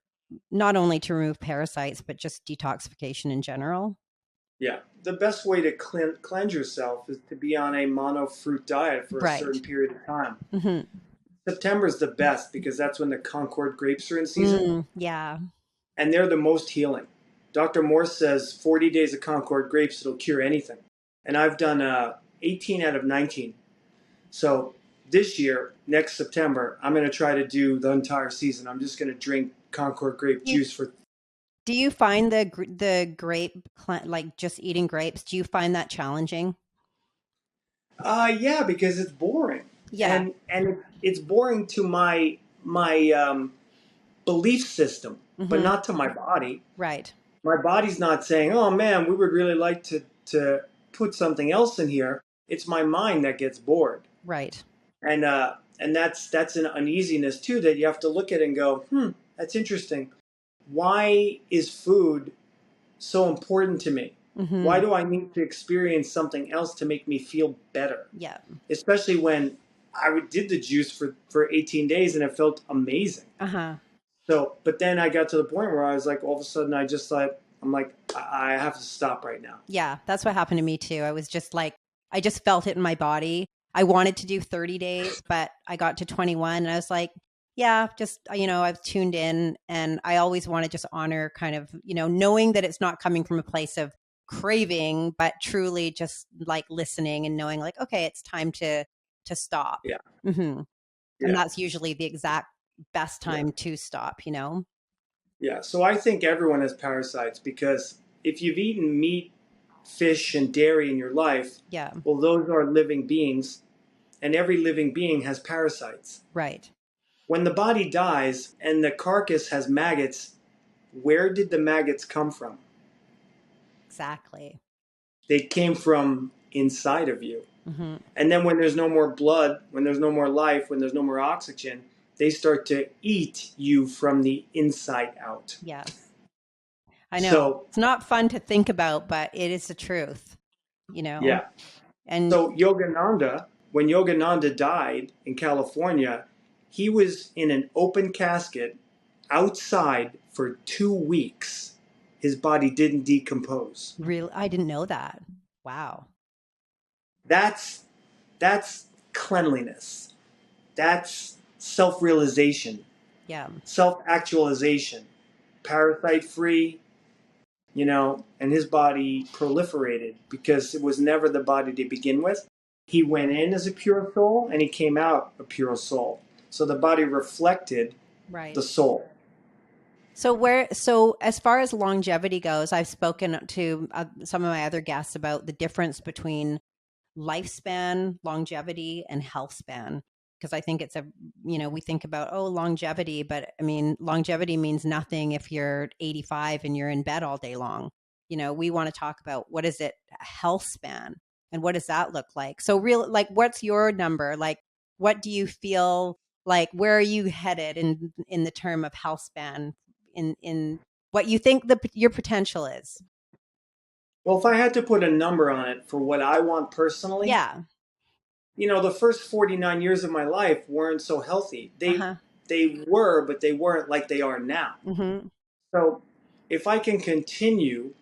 Speaker 1: not only to remove parasites but just detoxification in general.
Speaker 2: Yeah. The best way to cleanse yourself is to be on a mono fruit diet for a certain
Speaker 1: Right.
Speaker 2: period of time.
Speaker 1: Hmm.
Speaker 2: September is the best because that's when the Concord grapes are in season,
Speaker 1: Yeah.
Speaker 2: and they're the most healing. Dr. Morse says 40 days of Concord grapes, it'll cure anything. And I've done 18 out of 19. So this year, next September, I'm going to try to do the entire season. I'm just going to drink Concord grape juice for.
Speaker 1: Do you find the grape like just eating grapes? Do you find that challenging?
Speaker 2: Yeah, because it's boring,
Speaker 1: Yeah.
Speaker 2: and it's boring to my belief system, but
Speaker 1: Hmm.
Speaker 2: not to my body.
Speaker 1: Right.
Speaker 2: My body's not saying, "Oh man, we would really like to put something else in here." It's my mind that gets bored,
Speaker 1: Right.
Speaker 2: and that's an uneasiness too that you have to look at and go, that's interesting. Why is food so important to me? Why
Speaker 1: Hmm.
Speaker 2: do I need to experience something else to make me feel better?
Speaker 1: Yeah.
Speaker 2: Especially when did the juice for 18 days and it felt amazing.
Speaker 1: Uh-huh.
Speaker 2: So, but then I got to the point where I was like, all of a sudden, I just like, I'm like, I have to stop right now.
Speaker 1: Yeah, that's what happened to me too. I was just like, I just felt it in my body. I wanted to do 30 days, but I got to 21 and I was like, yeah, just, I've tuned in, and I always want to just honor kind of, knowing that it's not coming from a place of craving, but truly just like listening and knowing like, okay, it's time to stop.
Speaker 2: Yeah,
Speaker 1: Hmm. And
Speaker 2: yeah,
Speaker 1: that's usually the exact best
Speaker 2: yeah,
Speaker 1: time to stop.
Speaker 2: yeah. So I think everyone has parasites because if you've eaten meat, fish, and dairy in your life,
Speaker 1: Yeah,
Speaker 2: well, those are living beings, and every living being has parasites.
Speaker 1: right.
Speaker 2: When the body dies and the carcass has maggots, where did the maggots come from?
Speaker 1: Exactly.
Speaker 2: They came from inside of you.
Speaker 1: Hmm.
Speaker 2: And then when there's no more blood, when there's no more life, when there's no more oxygen, they start to eat you from the inside out.
Speaker 1: Yeah. I know.
Speaker 2: So,
Speaker 1: It's not fun to think about, but it is the truth, you know?
Speaker 2: yeah.
Speaker 1: And
Speaker 2: So Yogananda, when Yogananda died in California, he was in an open casket outside for 2 weeks. His body didn't decompose.
Speaker 1: really, I didn't know that. Wow.
Speaker 2: That's that's cleanliness. That's self-realization,
Speaker 1: Yeah.
Speaker 2: self-actualization, parasite-free, and his body proliferated because it was never the body to begin with. He went in as a pure soul and he came out a pure soul. So the body reflected
Speaker 1: Right.
Speaker 2: the soul.
Speaker 1: So as far as longevity goes, I've spoken to some of my other guests about the difference between lifespan, longevity, and health span. Because I think we think about, oh, longevity, but I mean, longevity means nothing if you're 85 and you're in bed all day long. We want to talk about what is it, a health span, and what does that look like? So, like, what's your number? Like, what do you feel like? Where are you headed in the term of health span? In what you think your potential is?
Speaker 2: Well, if I had to put a number on it for what I want personally,
Speaker 1: Yeah.
Speaker 2: the first 49 years of my life weren't so healthy.
Speaker 1: Uh
Speaker 2: They
Speaker 1: huh.
Speaker 2: they were, but they weren't like they are now.
Speaker 1: Mm-hmm.
Speaker 2: So, if I can continue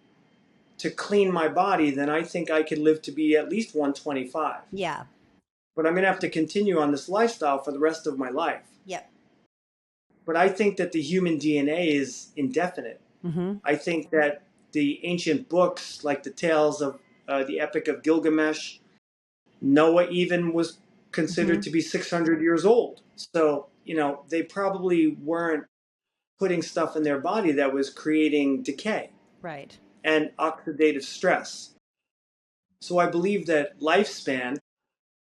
Speaker 2: to clean my body, then I think I could live to be at least 125.
Speaker 1: Yeah.
Speaker 2: But I'm going to have to continue on this lifestyle for the rest of my life.
Speaker 1: Yep.
Speaker 2: But I think that the human DNA is indefinite.
Speaker 1: Mm-hmm.
Speaker 2: I think that the ancient books, like the tales of the Epic of Gilgamesh, Noah even was
Speaker 1: Mm-hmm.
Speaker 2: considered to be 600 years old. So, they probably weren't putting stuff in their body that was creating decay
Speaker 1: Right.
Speaker 2: and oxidative stress. So I believe that lifespan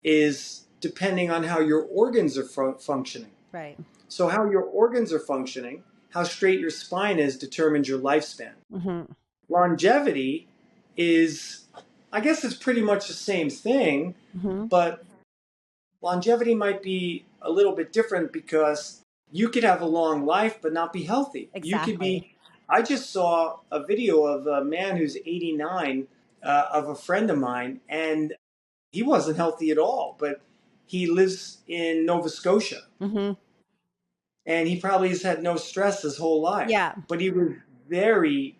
Speaker 2: is depending on how your organs are functioning.
Speaker 1: Right.
Speaker 2: So, how your organs are functioning, how straight your spine is, determines your lifespan.
Speaker 1: Mm-hmm.
Speaker 2: Longevity is I guess it's pretty much the same thing,
Speaker 1: Mm-hmm.
Speaker 2: but longevity might be a little bit different because you could have a long life but not be healthy. You could
Speaker 1: Exactly.
Speaker 2: be. I just saw a video of a man who's 89, of a friend of mine, and he wasn't healthy at all, but he lives in Nova Scotia,
Speaker 1: Mm-hmm.
Speaker 2: and he probably has had no stress his whole life.
Speaker 1: Yeah.
Speaker 2: But he was very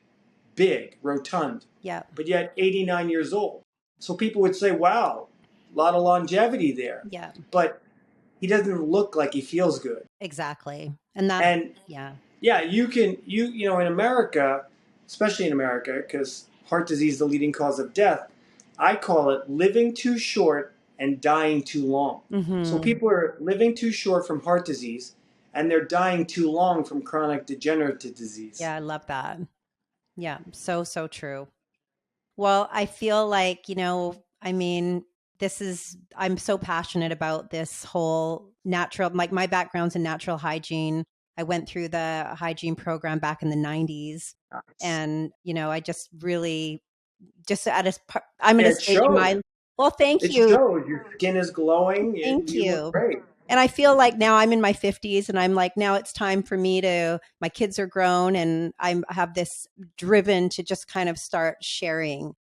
Speaker 2: big, rotund,
Speaker 1: Yeah.
Speaker 2: but yet 89 years old. So people would say, wow, a lot of longevity there.
Speaker 1: Yeah.
Speaker 2: But he doesn't look like he feels good.
Speaker 1: Exactly. And that,
Speaker 2: And
Speaker 1: yeah.
Speaker 2: yeah, in America, especially in America, because heart disease is the leading cause of death, I call it living too short and dying too long. So
Speaker 1: Mm-hmm.
Speaker 2: people are living too short from heart disease and they're dying too long from chronic degenerative disease.
Speaker 1: Yeah, I love that. Yeah, so, so true. Well, I feel like, I mean, I'm so passionate about this whole natural, like my background's in natural hygiene. I went through the hygiene program back in the 90s.
Speaker 2: Nice.
Speaker 1: And, I just really, just I'm at
Speaker 2: Yeah,
Speaker 1: a
Speaker 2: it
Speaker 1: stage in
Speaker 2: shows.
Speaker 1: my, well, thank
Speaker 2: It
Speaker 1: you.
Speaker 2: shows. Your skin is glowing.
Speaker 1: Thank
Speaker 2: You look
Speaker 1: you.
Speaker 2: great.
Speaker 1: And I feel like now I'm in my 50s and I'm like, now it's time for me my kids are grown and I have this driven to just kind of start sharing,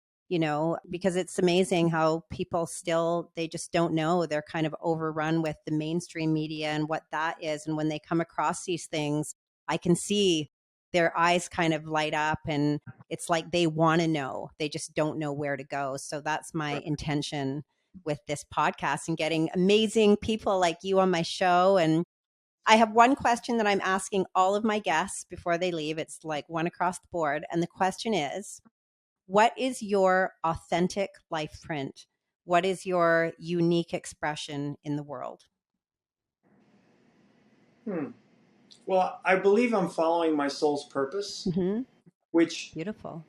Speaker 1: because it's amazing how people they just don't know. They're kind of overrun with the mainstream media and what that is. And when they come across these things, I can see their eyes kind of light up and it's like they want to know. They just don't know where to go. So that's my intention with this podcast and getting amazing people like you on my show. And I have one question that I'm asking all of my guests before they leave. It's like one across the board. And the question is, what is your authentic life print? What is your unique expression in the world?
Speaker 2: Hmm. Well, I believe I'm following my soul's purpose,
Speaker 1: Mm-hmm.
Speaker 2: which
Speaker 1: Beautiful.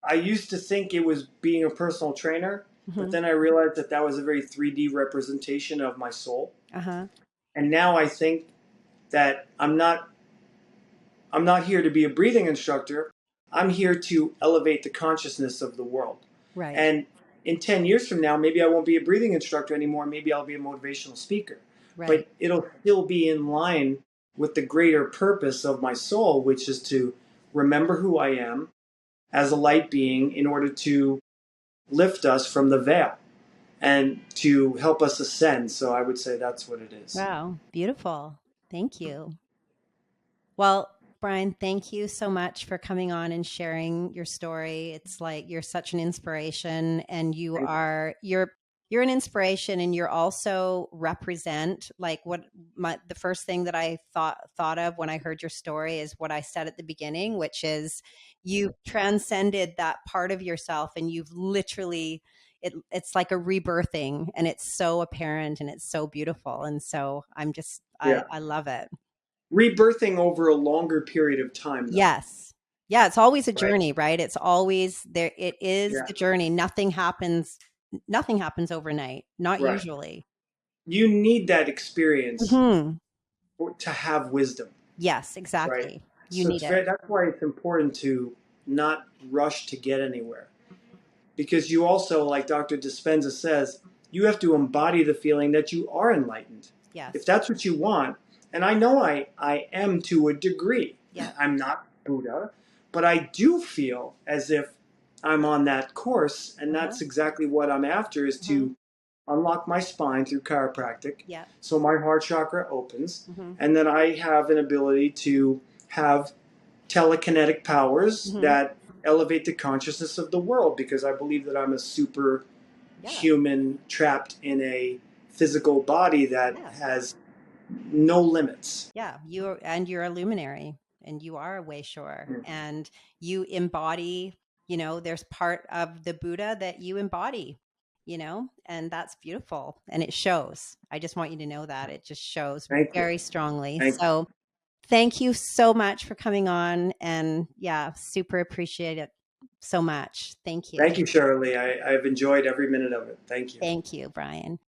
Speaker 2: I used to think it was being a personal trainer, but
Speaker 1: Mm-hmm.
Speaker 2: then I realized that that was a very 3D representation of my soul.
Speaker 1: Uh-huh.
Speaker 2: And now I think that I'm not here to be a breathing instructor. I'm here to elevate the consciousness of the world.
Speaker 1: Right.
Speaker 2: And in 10 years from now, maybe I won't be a breathing instructor anymore. Maybe I'll be a motivational speaker.
Speaker 1: Right.
Speaker 2: But it'll still be in line with the greater purpose of my soul, which is to remember who I am as a light being in order to lift us from the veil and to help us ascend. So I would say that's what it is.
Speaker 1: Wow. Beautiful. Thank you. Well, Bryan, thank you so much for coming on and sharing your story. It's like you're such an inspiration and you're an inspiration and you're also represent like what the first thing that I thought of when I heard your story is what I said at the beginning, which is you transcended that part of yourself and you've literally it's like a rebirthing and it's so apparent and it's so beautiful. And so
Speaker 2: Yeah.
Speaker 1: I love it.
Speaker 2: Rebirthing over a longer period of time, though.
Speaker 1: Yes. Yeah, it's always a
Speaker 2: Right?
Speaker 1: journey, right? It's always there. It is
Speaker 2: Yeah.
Speaker 1: the journey. Nothing happens overnight, not
Speaker 2: Right.
Speaker 1: usually.
Speaker 2: You need that experience
Speaker 1: Hmm.
Speaker 2: to have wisdom,
Speaker 1: Yes,
Speaker 2: right?
Speaker 1: exactly. You
Speaker 2: So
Speaker 1: need
Speaker 2: it's
Speaker 1: it.
Speaker 2: very, that's why it's important to not rush to get anywhere. Because you also, like Dr. Dispenza says, you have to embody the feeling that you are enlightened. If
Speaker 1: Yes.
Speaker 2: that's what you want, and I know I am to a degree.
Speaker 1: Yeah.
Speaker 2: I'm not Buddha, but I do feel as if I'm on that course, and
Speaker 1: Uh-huh.
Speaker 2: that's exactly what I'm after is
Speaker 1: Uh-huh.
Speaker 2: to unlock my spine through chiropractic.
Speaker 1: Yeah.
Speaker 2: So my heart chakra opens,
Speaker 1: Mm-hmm.
Speaker 2: and then I have an ability to have telekinetic powers
Speaker 1: Mm-hmm.
Speaker 2: that elevate the consciousness of the world because I believe that I'm a super
Speaker 1: Yeah.
Speaker 2: human trapped in a physical body that
Speaker 1: Yeah.
Speaker 2: has no limits.
Speaker 1: Yeah. You're a luminary and you are a Wayshower
Speaker 2: Mm.
Speaker 1: and you embody, there's part of the Buddha that you embody, and that's beautiful and it shows. I just want you to know that it just shows
Speaker 2: Thank you.
Speaker 1: very strongly.
Speaker 2: Thank you.
Speaker 1: So thank you so much for coming on and yeah, super appreciate it so much. Thank you.
Speaker 2: Thank you, Shirley. I've enjoyed every minute of it. Thank you.
Speaker 1: Thank you, Bryan.